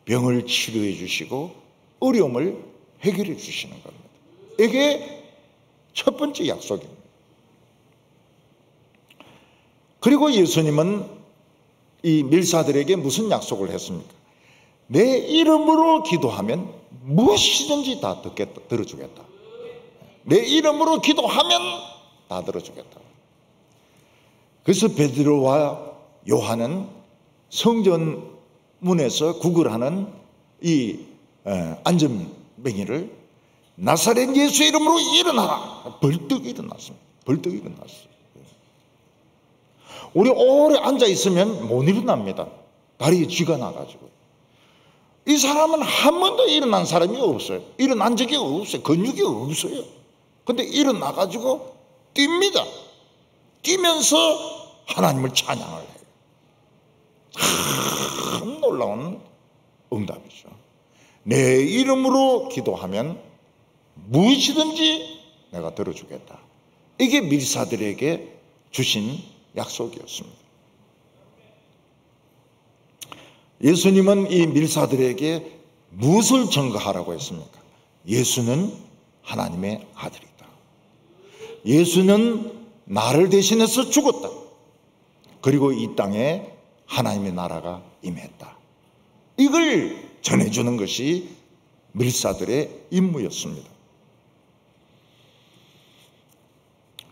병을 치료해 주시고 어려움을 해결해 주시는 겁니다. 이게 첫 번째 약속입니다. 그리고 예수님은 이 밀사들에게 무슨 약속을 했습니까? 내 이름으로 기도하면 무엇이든지 다 들어주겠다. 내 이름으로 기도하면 다 들어주겠다. 그래서 베드로와 요한은 성전 문에서 구걸하는 이 안전뱅이를 나사렛 예수의 이름으로 일어나라. 벌떡 일어났습니다. 벌떡 일어났어요. 우리 오래 앉아 있으면 못 일어납니다. 다리에 쥐가 나가지고. 이 사람은 한 번도 일어난 사람이 없어요. 일어난 적이 없어요. 근육이 없어요. 근데 일어나가지고 뜁니다. 뛰면서 하나님을 찬양을 해요. 참 놀라운 응답이죠. 내 이름으로 기도하면 무엇이든지 내가 들어주겠다. 이게 밀사들에게 주신 약속이었습니다. 예수님은 이 밀사들에게 무엇을 증거하라고 했습니까? 예수는 하나님의 아들이다. 예수는 나를 대신해서 죽었다. 그리고 이 땅에 하나님의 나라가 임했다. 이걸 전해주는 것이 밀사들의 임무였습니다.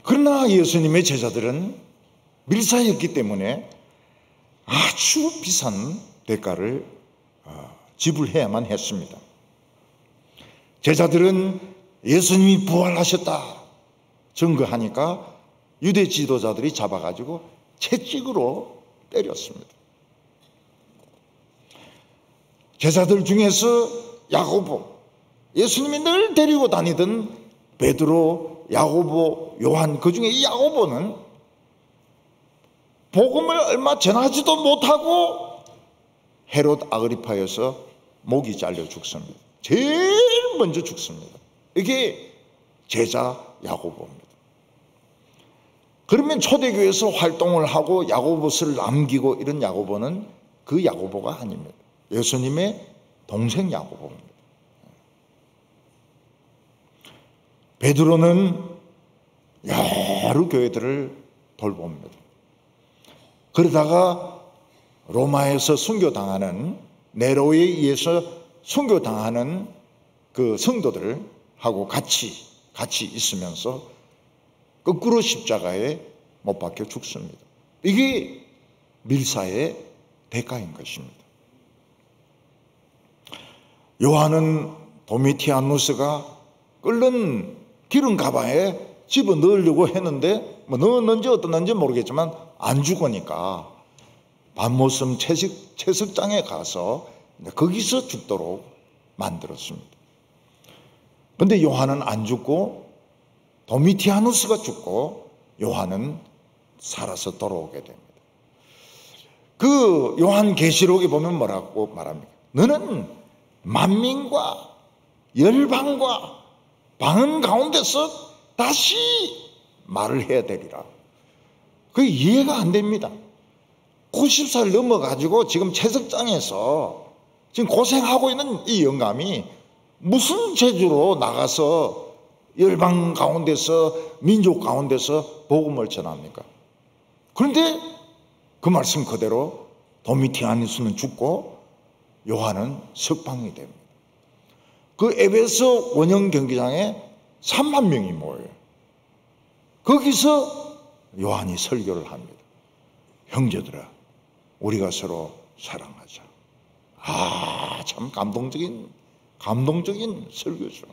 그러나 예수님의 제자들은 밀사였기 때문에 아주 비싼 대가를 지불해야만 했습니다. 제자들은 예수님이 부활하셨다 증거하니까 유대 지도자들이 잡아가지고 채찍으로 때렸습니다. 제자들 중에서 야고보, 예수님이 늘 데리고 다니던 베드로, 야고보, 요한, 그 중에 이 야고보는 복음을 얼마 전하지도 못하고 헤롯 아그리파에서 목이 잘려 죽습니다. 제일 먼저 죽습니다. 이게 제자 야고보입니다. 그러면 초대교회에서 활동을 하고 야고보서를 남기고 이런 야고보는 그 야고보가 아닙니다. 예수님의 동생 야고보입니다. 베드로는 여러 교회들을 돌봅니다. 그러다가 로마에서 순교당하는, 네로에 의해서 순교당하는 그 성도들하고 같이 있으면서 거꾸로 십자가에 못 박혀 죽습니다. 이게 밀사의 대가인 것입니다. 요한은 도미티아누스가 끓는 기름 가방에 집어 넣으려고 했는데 뭐 넣었는지 어떻는지 모르겠지만 안 죽으니까 밤모섬 채석장에 가서 거기서 죽도록 만들었습니다. 그런데 요한은 안 죽고 도미티아누스가 죽고 요한은 살아서 돌아오게 됩니다. 그 요한계시록에 보면 뭐라고 말합니까? 너는 만민과 열방과 방언 가운데서 다시 말을 해야 되리라. 그게 이해가 안 됩니다. 90살 넘어가지고 지금 채석장에서 지금 고생하고 있는 이 영감이 무슨 재주로 나가서 열방 가운데서 민족 가운데서 복음을 전합니까? 그런데 그 말씀 그대로 도미티아누스는 죽고 요한은 석방이 됩니다. 그 에베소 원형 경기장에 3만 명이 모여요. 거기서 요한이 설교를 합니다. 형제들아, 우리가 서로 사랑하자. 참 감동적인 설교죠.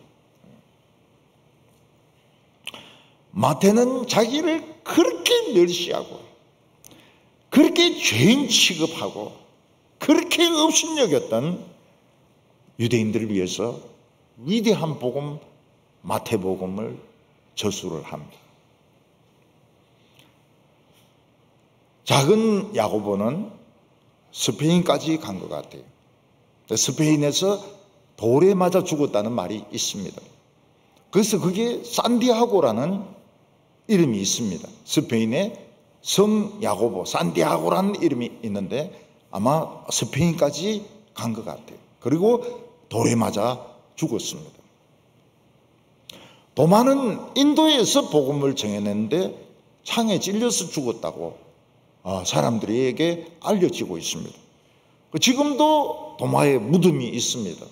마태는 자기를 그렇게 멸시하고 그렇게 죄인 취급하고 그렇게 업신여겼던 유대인들을 위해서 위대한 복음 마태복음을 저술을 합니다. 작은 야고보는 스페인까지 간 것 같아요. 스페인에서 돌에 맞아 죽었다는 말이 있습니다. 그래서 그게 산디아고라는 이름이 있습니다. 스페인에 성 야고보, 산디아고라는 이름이 있는데 아마 스페인까지 간 것 같아요. 그리고 돌에 맞아 죽었습니다. 도마는 인도에서 복음을 전해냈는데 창에 찔려서 죽었다고 사람들에게 알려지고 있습니다. 지금도 도마에 무덤이 있습니다.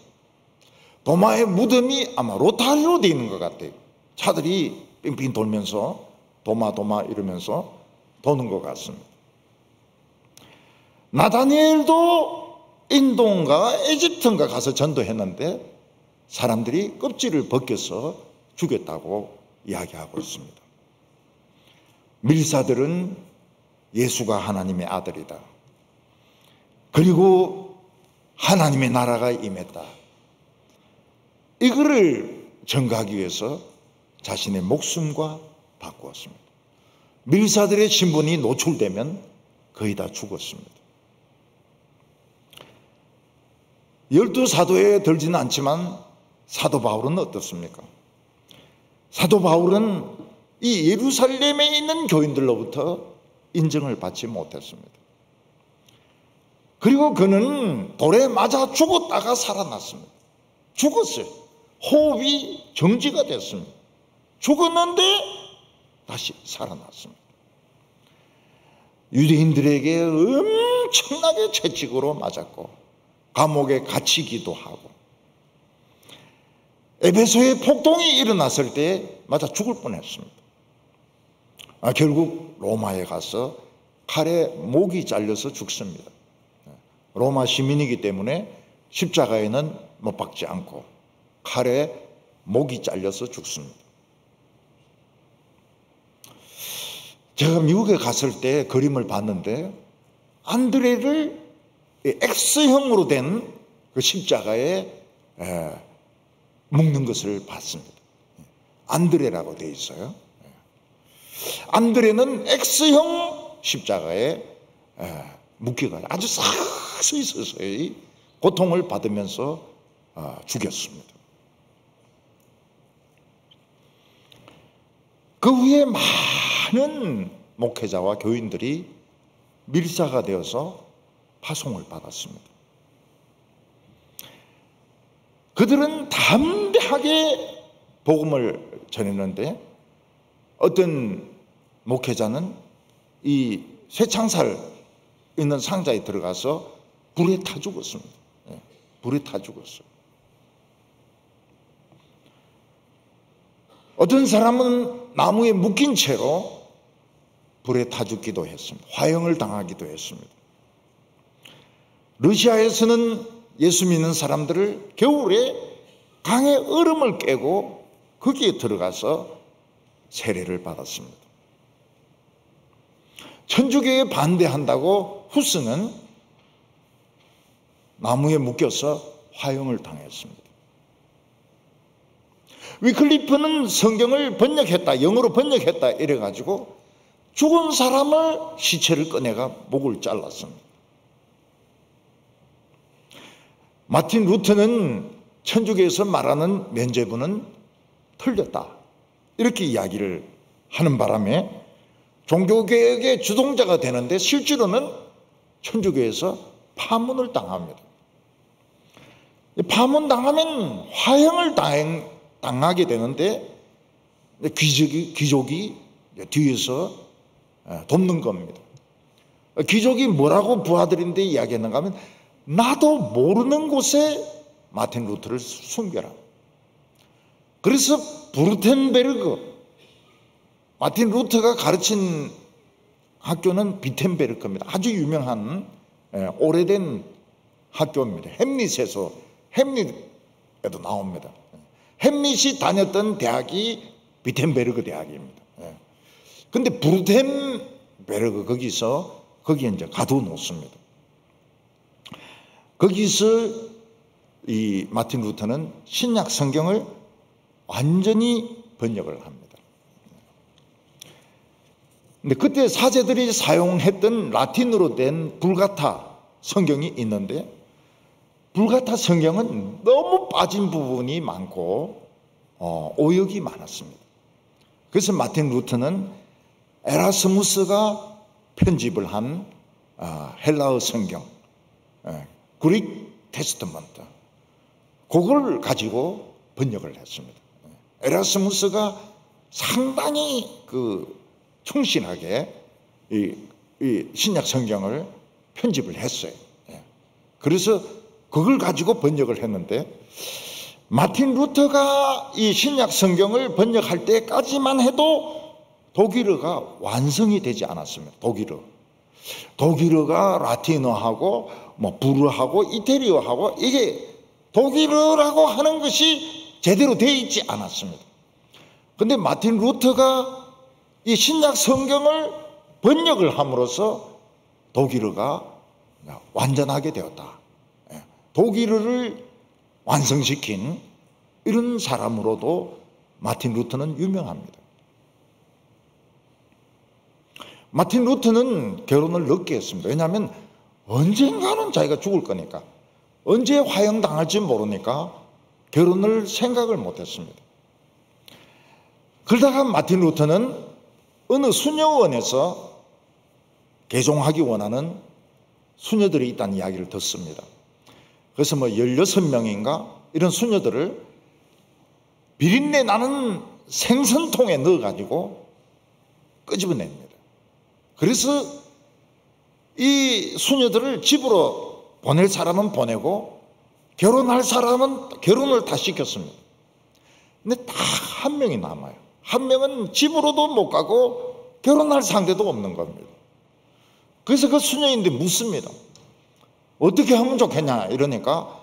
도마의 무덤이 아마 로타리로 되어 있는 것 같아요. 차들이 빙빙 돌면서 도마 이러면서 도는 것 같습니다. 나다니엘도 인도인가 에집트인가 가서 전도했는데 사람들이 껍질을 벗겨서 죽였다고 이야기하고 있습니다. 밀사들은 예수가 하나님의 아들이다. 그리고 하나님의 나라가 임했다. 이거를 전가하기 위해서 자신의 목숨과 바꾸었습니다. 밀사들의 신분이 노출되면 거의 다 죽었습니다. 12사도에 들지는 않지만 사도 바울은 어떻습니까? 사도 바울은 이 예루살렘에 있는 교인들로부터 인정을 받지 못했습니다. 그리고 그는 돌에 맞아 죽었다가 살아났습니다. 죽었어요. 호흡이 정지가 됐습니다. 죽었는데 다시 살아났습니다. 유대인들에게 엄청나게 채찍으로 맞았고 감옥에 갇히기도 하고 에베소에 폭동이 일어났을 때 맞아 죽을 뻔했습니다. 결국 로마에 가서 칼에 목이 잘려서 죽습니다. 로마 시민이기 때문에 십자가에는 못 박지 않고 칼에 목이 잘려서 죽습니다. 제가 미국에 갔을 때 그림을 봤는데 안드레를 X형으로 된 그 십자가에 묶는 것을 봤습니다. 안드레라고 되어 있어요. 안드레는 X형 십자가에 묶여가지고 아주 서서히 고통을 받으면서 죽였습니다. 그 후에 많은 목회자와 교인들이 밀사가 되어서 파송을 받았습니다. 그들은 담대하게 복음을 전했는데 어떤 목회자는 이 쇠창살 있는 상자에 들어가서 불에 타 죽었습니다. 불에 타 죽었어요. 어떤 사람은 나무에 묶인 채로 불에 타 죽기도 했습니다. 화형을 당하기도 했습니다. 러시아에서는 예수 믿는 사람들을 겨울에 강의 얼음을 깨고 거기에 들어가서 세례를 받았습니다. 천주교에 반대한다고 후스는 나무에 묶여서 화형을 당했습니다. 위클리프는 성경을 번역했다, 영어로 번역했다 이래가지고 죽은 사람을 시체를 꺼내가 목을 잘랐습니다. 마틴 루터는 천주교에서 말하는 면죄부는 틀렸다 이렇게 이야기를 하는 바람에 종교개혁의 주동자가 되는데 실제로는 천주교에서 파문을 당합니다. 파문 당하면 화형을 당하게 되는데 귀족이 뒤에서 돕는 겁니다. 귀족이 뭐라고 부하들인데 이야기했는가 하면 나도 모르는 곳에 마틴 루터를 숨겨라. 그래서 브루텐베르크, 마틴 루터가 가르친 학교는 비텐베르크입니다. 아주 유명한 오래된 학교입니다. 햄릿에도 나옵니다. 햄릿이 다녔던 대학이 비텐베르크 대학입니다. 근데 브루텐베르크 거기에 이제 가둬놓습니다. 거기서 이 마틴 루터는 신약 성경을 완전히 번역을 합니다. 근데 그때 사제들이 사용했던 라틴어로 된 불가타 성경이 있는데 불가타 성경은 너무 빠진 부분이 많고 오역이 많았습니다. 그래서 마틴 루터는 에라스무스가 편집을 한 헬라어 성경 그릭 테스트먼트 그걸 가지고 번역을 했습니다. 에라스무스가 상당히 충실하게 이 신약 성경을 편집을 했어요. 그래서 그걸 가지고 번역을 했는데 마틴 루터가 이 신약 성경을 번역할 때까지만 해도 독일어가 완성이 되지 않았습니다. 독일어가 라틴어하고 불어하고 이태리어하고 이게 독일어라고 하는 것이 제대로 되어 있지 않았습니다. 그런데 마틴 루터가 이 신약 성경을 번역을 함으로써 독일어가 완전하게 되었다. 독일어를 완성시킨 이런 사람으로도 마틴 루터는 유명합니다. 마틴 루터는 결혼을 늦게 했습니다. 왜냐하면 언젠가는 자기가 죽을 거니까 언제 화형당할지 모르니까 결혼을 생각을 못했습니다. 그러다가 마틴 루터는 어느 수녀원에서 개종하기 원하는 수녀들이 있다는 이야기를 듣습니다. 그래서 16명인가 이런 수녀들을 비린내 나는 생선통에 넣어가지고 끄집어냅니다. 그래서 이 수녀들을 집으로 보낼 사람은 보내고 결혼할 사람은 결혼을 다 시켰습니다. 근데 딱 한 명이 남아요. 한 명은 집으로도 못 가고 결혼할 상대도 없는 겁니다. 그래서 그 수녀인데 묻습니다. 어떻게 하면 좋겠냐 이러니까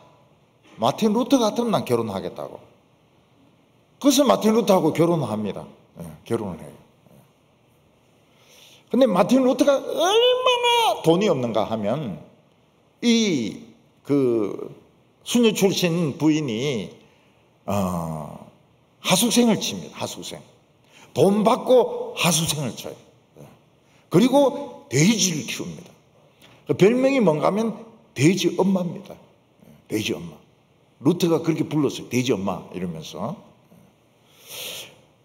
마틴 루터 같으면 난 결혼하겠다고. 그래서 마틴 루터하고 결혼합니다. 결혼을 해요. 근데 마틴 루터가 얼마나 돈이 없는가 하면 수녀 출신 부인이 하숙생을 칩니다. 하숙생. 돈 받고 하숙생을 쳐요. 그리고 돼지를 키웁니다. 별명이 뭔가 하면 돼지 엄마입니다. 돼지 엄마. 루터가 그렇게 불렀어요. 돼지 엄마 이러면서.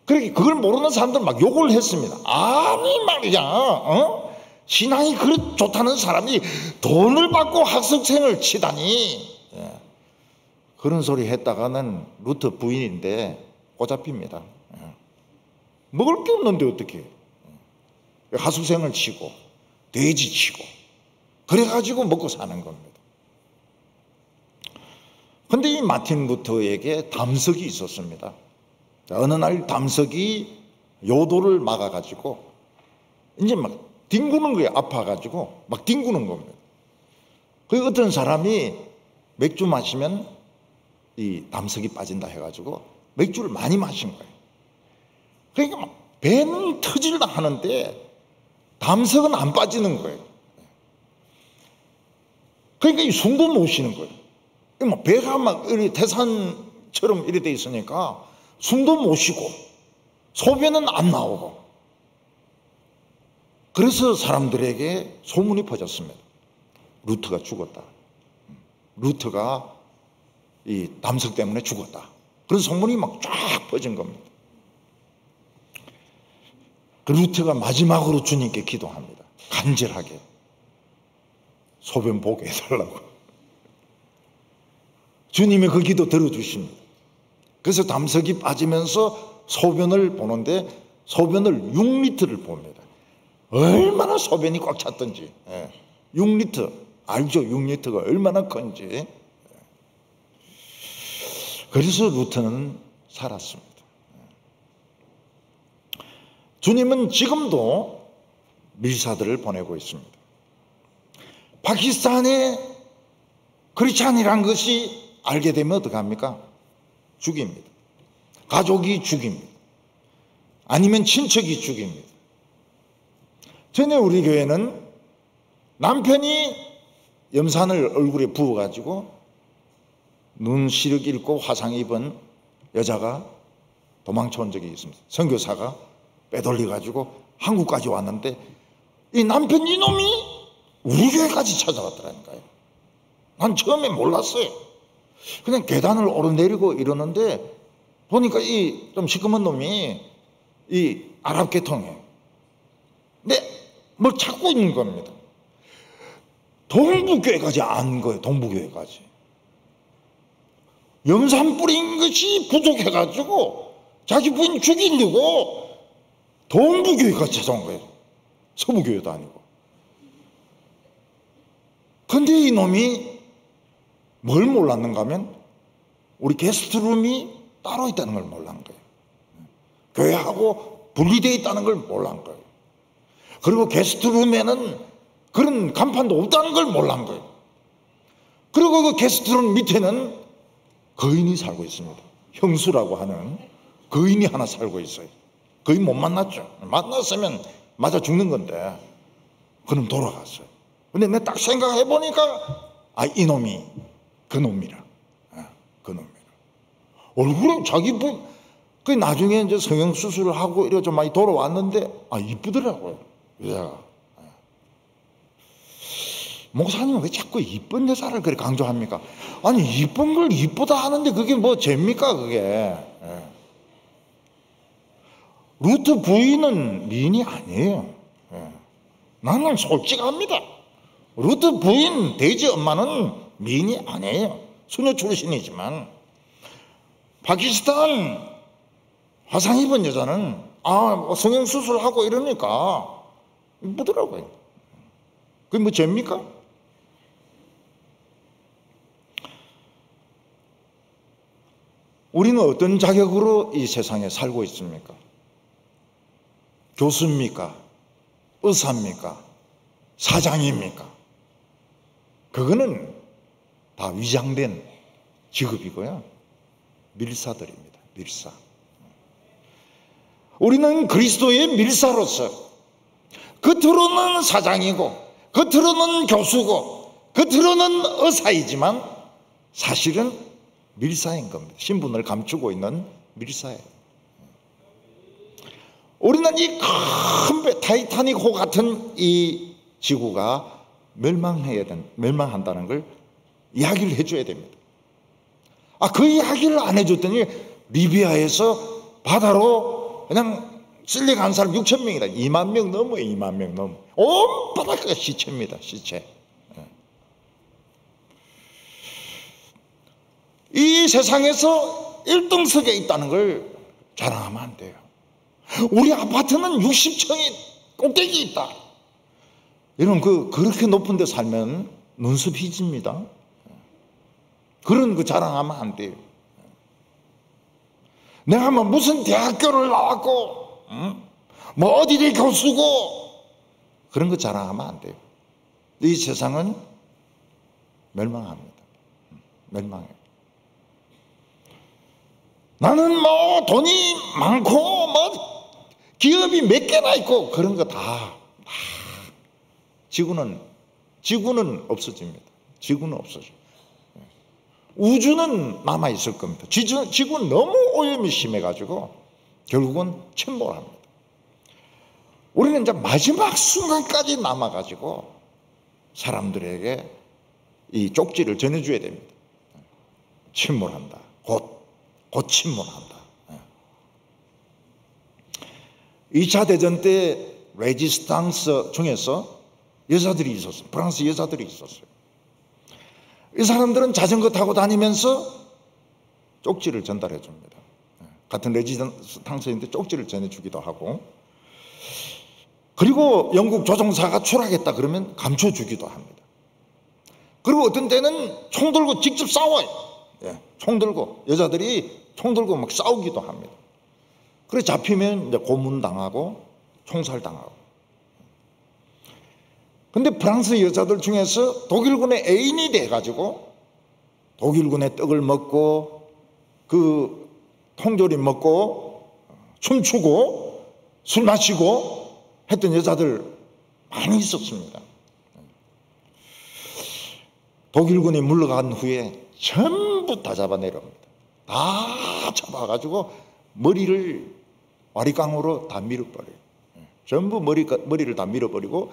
그렇게 그걸 모르는 사람들 막 욕을 했습니다. 아니 말이야, 신앙이 그렇게 좋다는 사람이 돈을 받고 학생을 치다니. 그런 소리 했다가는 루터 부인인데 꼬잡힙니다. 먹을 게 없는데 어떻게 하숙생을 치고 돼지 치고 그래가지고 먹고 사는 겁니다. 근데 이 마틴 루터에게 담석이 있었습니다. 어느 날 담석이 요도를 막아가지고 이제 막 뒹구는 거예요. 아파가지고 막 뒹구는 겁니다. 그 어떤 사람이 맥주 마시면 이 담석이 빠진다 해가지고 맥주를 많이 마신 거예요. 그러니까 막 배는 터질라 하는데 담석은 안 빠지는 거예요. 그러니까 이 숨도 못 쉬는 거예요. 막 배가 막 태산처럼 이렇게 돼 있으니까 숨도 못 쉬고 소변은 안 나오고. 그래서 사람들에게 소문이 퍼졌습니다. 루터가 죽었다. 루터가 이 담석 때문에 죽었다. 그런 소문이 막 쫙 퍼진 겁니다. 그 루터가 마지막으로 주님께 기도합니다. 간절하게 소변 보게 해달라고. 주님이 그 기도 들어주십니다. 그래서 담석이 빠지면서 소변을 보는데 소변을 6리터를 봅니다. 얼마나 소변이 꽉 찼던지. 6리터 알죠? 6리터가 얼마나 큰지. 그래서 루터는 살았습니다. 주님은 지금도 밀사들을 보내고 있습니다. 파키스탄에 크리스찬이란 것이 알게 되면 어떡합니까? 죽입니다. 가족이 죽입니다. 아니면 친척이 죽입니다. 전에 우리 교회는 남편이 염산을 얼굴에 부어가지고 눈 시력 잃고 화상 입은 여자가 도망쳐 온 적이 있습니다. 선교사가 빼돌려가지고 한국까지 왔는데 이 남편 이놈이 우리 교회까지 찾아왔더라니까요. 난 처음에 몰랐어요. 그냥 계단을 오르내리고 이러는데 보니까 이 좀 시커먼 놈이 이 아랍 계통이에요. 근데 뭘 찾고 있는 겁니다. 동부교회까지 안 거예요. 동부교회까지. 염산 뿌린 것이 부족해가지고 자기 부인 죽이려고 동부교회까지 찾아온 거예요. 서부교회도 아니고. 근데 이 놈이 뭘 몰랐는가 하면 우리 게스트룸이 따로 있다는 걸 몰란 거예요. 교회하고 분리되어 있다는 걸 몰란 거예요. 그리고 게스트룸에는 그런 간판도 없다는 걸 몰란 거예요. 그리고 그 게스트룸 밑에는 거인이 살고 있습니다. 형수라고 하는 거인이 하나 살고 있어요. 거인 못 만났죠. 만났으면 맞아 죽는 건데 그럼 돌아갔어요. 근데 내가 딱 생각해 보니까 이놈이 그 놈이라. 그 놈이라. 얼굴에 자기 그 나중에 이제 성형수술을 하고 이래 좀 많이 돌아왔는데 이쁘더라고요. 여자가. 목사님은 왜 자꾸 이쁜 여자를 그렇게 강조합니까? 아니 이쁜 걸 이쁘다 하는데 그게 뭐 죄입니까 그게. 루터 부인은 미인이 아니에요. 나는 솔직합니다. 루터 부인 돼지 엄마는 미인이 아니에요. 수녀 출신이지만 파키스탄 화상 입은 여자는 성형수술하고 이러니까 이쁘더라고요. 그게 뭐 죄입니까? 우리는 어떤 자격으로 이 세상에 살고 있습니까? 교수입니까? 의사입니까? 사장입니까? 그거는 다 위장된 직업이고요. 밀사들입니다. 밀사. 우리는 그리스도의 밀사로서 겉으로는 사장이고 겉으로는 교수고 겉으로는 의사이지만 사실은 밀사인 겁니다. 신분을 감추고 있는 밀사예요. 우리는 이 큰 타이타닉호 같은 이 지구가 멸망한다는 걸 이야기를 해줘야 됩니다. 그 이야기를 안 해줬더니 리비아에서 바다로 그냥 쓸려간 사람 6천 명이다. 2만 명 넘어요. 2만 명 넘어. 온 바다가 시체입니다. 시체. 이 세상에서 1등석에 있다는 걸 자랑하면 안 돼요. 우리 아파트는 60층이 꼭대기 있다. 여러분 그렇게 높은 데 살면 눈썹 휘집니다. 그런 거 자랑하면 안 돼요. 내가 뭐 무슨 대학교를 나왔고 뭐 어디를 교수고 그런 거 자랑하면 안 돼요. 이 세상은 멸망합니다. 멸망해요. 나는 뭐 돈이 많고 뭐 기업이 몇 개나 있고 그런 거 다 지구는 없어집니다. 지구는 없어져요. 우주는 남아있을 겁니다. 지구는 너무 오염이 심해가지고 결국은 침몰합니다. 우리는 이제 마지막 순간까지 남아가지고 사람들에게 이 쪽지를 전해줘야 됩니다. 침몰한다. 곧 침몰한다. 2차 대전 때 레지스탕스 중에서 여자들이 있었어요. 프랑스 여자들이 있었어요. 이 사람들은 자전거 타고 다니면서 쪽지를 전달해 줍니다. 같은 레지스탕스인데 쪽지를 전해주기도 하고, 그리고 영국 조종사가 추락했다 그러면 감춰주기도 합니다. 그리고 어떤 때는 총 들고 직접 싸워요. 총 들고 여자들이 총 들고 막 싸우기도 합니다. 그래 잡히면 이제 고문당하고 총살당하고. 근데 프랑스 여자들 중에서 독일군의 애인이 돼가지고 독일군의 떡을 먹고 그 통조림 먹고 춤추고 술 마시고 했던 여자들 많이 있었습니다. 독일군이 물러간 후에 전부 다 잡아내려옵니다. 다 잡아가지고 머리를 와리깡으로 다 밀어버려요. 전부 머리를 다 밀어버리고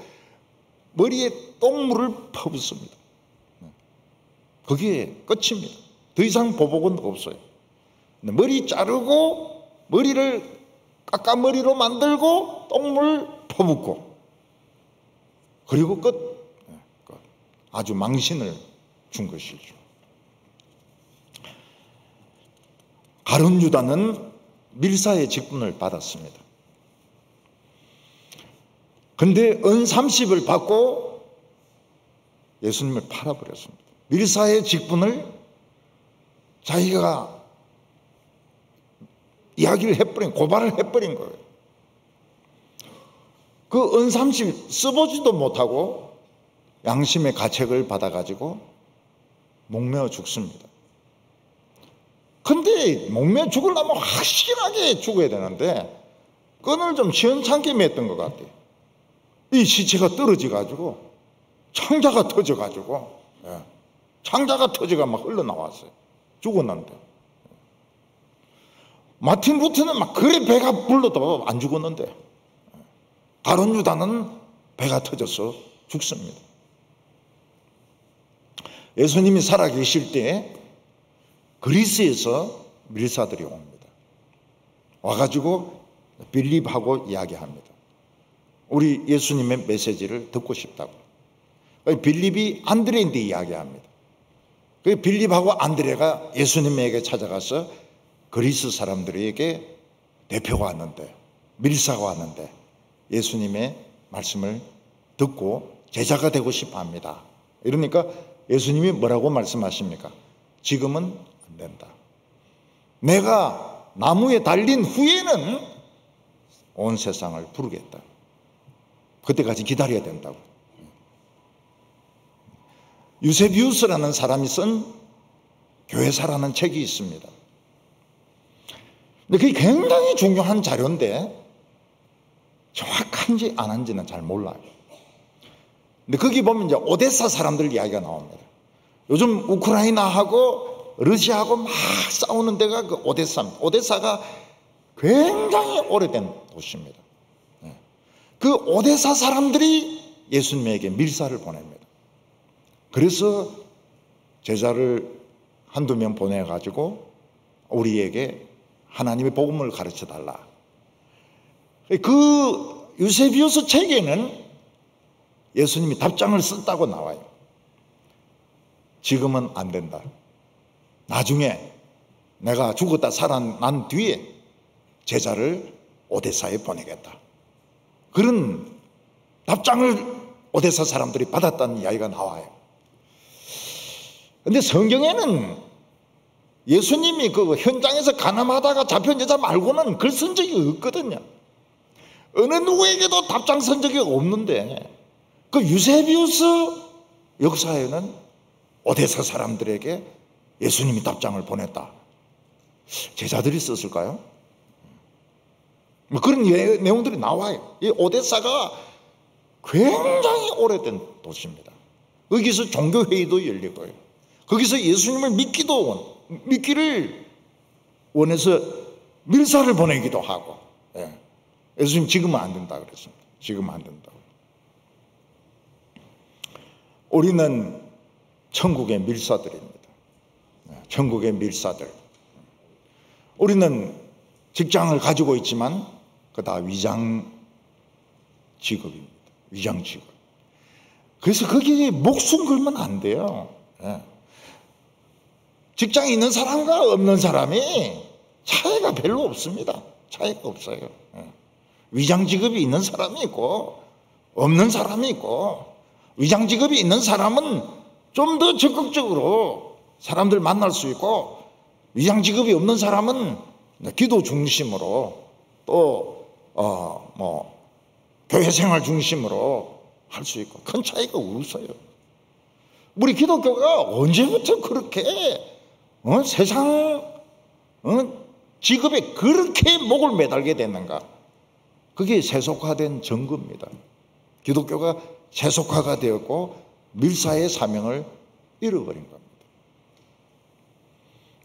머리에 똥물을 퍼붓습니다. 그게 끝입니다. 더 이상 보복은 없어요. 머리 자르고 머리를 깎아머리로 만들고 똥물 퍼붓고 그리고 끝. 아주 망신을 준 것이죠. 가룟 유다는 밀사의 직분을 받았습니다. 근데 은 30을 받고 예수님을 팔아버렸습니다. 밀사의 직분을 자기가 이야기를 해버린, 고발을 해버린 거예요. 그 은 30 써보지도 못하고 양심의 가책을 받아가지고 목매어 죽습니다. 근데 목매어 죽으려면 확실하게 죽어야 되는데 끈을 좀 시원찮게 맸던 것 같아요. 이 시체가 떨어져가지고 창자가 터져가지고 창자가 터져가 막 흘러나왔어요. 죽었는데 마틴 루터는 막 그래 배가 불러도 안 죽었는데 가룟 유다는 배가 터져서 죽습니다. 예수님이 살아계실 때 그리스에서 밀사들이 옵니다. 와가지고 빌립하고 이야기합니다. 우리 예수님의 메시지를 듣고 싶다고. 빌립이 안드레인데 이야기합니다. 빌립하고 안드레가 예수님에게 찾아가서 그리스 사람들에게 대표가 왔는데 밀사가 왔는데 예수님의 말씀을 듣고 제자가 되고 싶어 합니다. 이러니까 예수님이 뭐라고 말씀하십니까? 지금은 안 된다. 내가 나무에 달린 후에는 온 세상을 부르겠다. 그때까지 기다려야 된다고. 유세비우스라는 사람이 쓴 교회사라는 책이 있습니다. 근데 그게 굉장히 중요한 자료인데 정확한지 안 한지는 잘 몰라요. 근데 거기 보면 이제 오데사 사람들 이야기가 나옵니다. 요즘 우크라이나하고 러시아하고 막 싸우는 데가 그 오데사입니다. 오데사가 굉장히 오래된 도시입니다. 그 오데사 사람들이 예수님에게 밀사를 보냅니다. 그래서 제자를 한두 명 보내가지고 우리에게 하나님의 복음을 가르쳐 달라. 그 유세비우스 책에는 예수님이 답장을 썼다고 나와요. 지금은 안 된다. 나중에 내가 죽었다 살아난 뒤에 제자를 오데사에 보내겠다. 그런 답장을 오데사 사람들이 받았다는 이야기가 나와요. 그런데 성경에는 예수님이 그 현장에서 간암하다가 잡힌 여자 말고는 글 쓴 적이 없거든요. 어느 누구에게도 답장 쓴 적이 없는데 그 유세비우스 역사에는 오데사 사람들에게 예수님이 답장을 보냈다. 제자들이 썼을까요? 뭐 그런 내용들이 나와요. 이 오데사가 굉장히 오래된 도시입니다. 거기서 종교회의도 열리고요. 거기서 예수님을 믿기를 원해서 밀사를 보내기도 하고. 예수님 지금은 안 된다 그랬습니다. 지금은 안 된다고. 우리는 천국의 밀사들입니다. 천국의 밀사들. 우리는 직장을 가지고 있지만 그 다 위장 직업입니다. 위장 직업. 그래서 거기에 목숨 걸면 안 돼요. 직장에 있는 사람과 없는 사람이 차이가 별로 없습니다. 차이가 없어요. 위장 직업이 있는 사람이 있고 없는 사람이 있고, 위장 직업이 있는 사람은 좀 더 적극적으로 사람들 만날 수 있고, 위장 직업이 없는 사람은 기도 중심으로 또 교회 생활 중심으로 할 수 있고 큰 차이가 없어요. 우리 기독교가 언제부터 그렇게 세상 직업에 그렇게 목을 매달게 됐는가? 그게 세속화된 증거입니다. 기독교가 세속화가 되었고 밀사의 사명을 잃어버린 겁니다.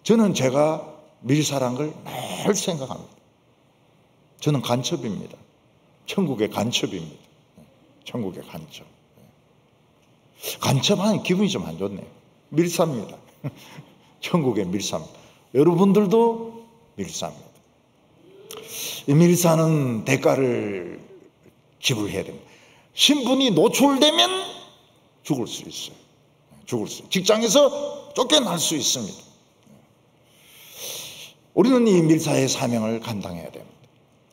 저는 제가 밀사란 걸 늘 생각합니다. 저는 간첩입니다. 천국의 간첩입니다. 천국의 간첩. 간첩하니 기분이 좀 안 좋네요. 밀사입니다. 천국의 밀사입니다. 여러분들도 밀사입니다. 이 밀사는 대가를 지불해야 됩니다. 신분이 노출되면 죽을 수 있어요. 죽을 수 있어요. 직장에서 쫓겨날 수 있습니다. 우리는 이 밀사의 사명을 감당해야 됩니다.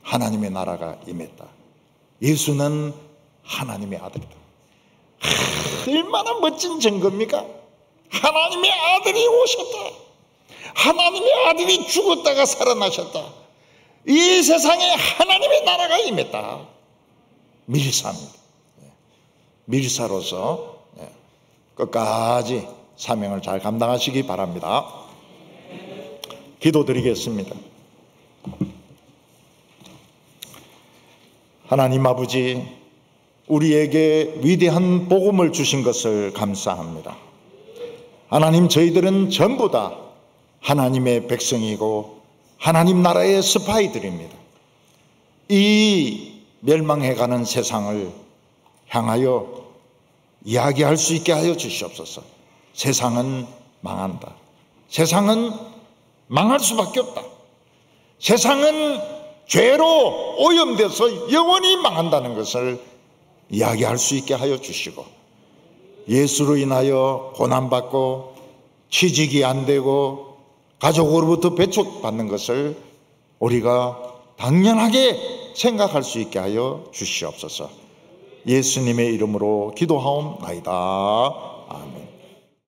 하나님의 나라가 임했다. 예수는 하나님의 아들이다. 얼마나 멋진 증거입니까? 하나님의 아들이 오셨다. 하나님의 아들이 죽었다가 살아나셨다. 이 세상에 하나님의 나라가 임했다. 밀사입니다. 밀사로서 끝까지 사명을 잘 감당하시기 바랍니다. 기도드리겠습니다. 하나님 아버지, 우리에게 위대한 복음을 주신 것을 감사합니다. 하나님, 저희들은 전부 다 하나님의 백성이고 하나님 나라의 스파이들입니다. 이 멸망해가는 세상을 향하여 이야기할 수 있게 하여 주시옵소서. 세상은 망한다. 세상은 망할 수밖에 없다. 세상은 죄로 오염돼서 영원히 망한다는 것을 이야기할 수 있게 하여 주시고, 예수로 인하여 고난받고 취직이 안 되고 가족으로부터 배척받는 것을 우리가 당연하게 생각할 수 있게 하여 주시옵소서. 예수님의 이름으로 기도하옵나이다. 아멘.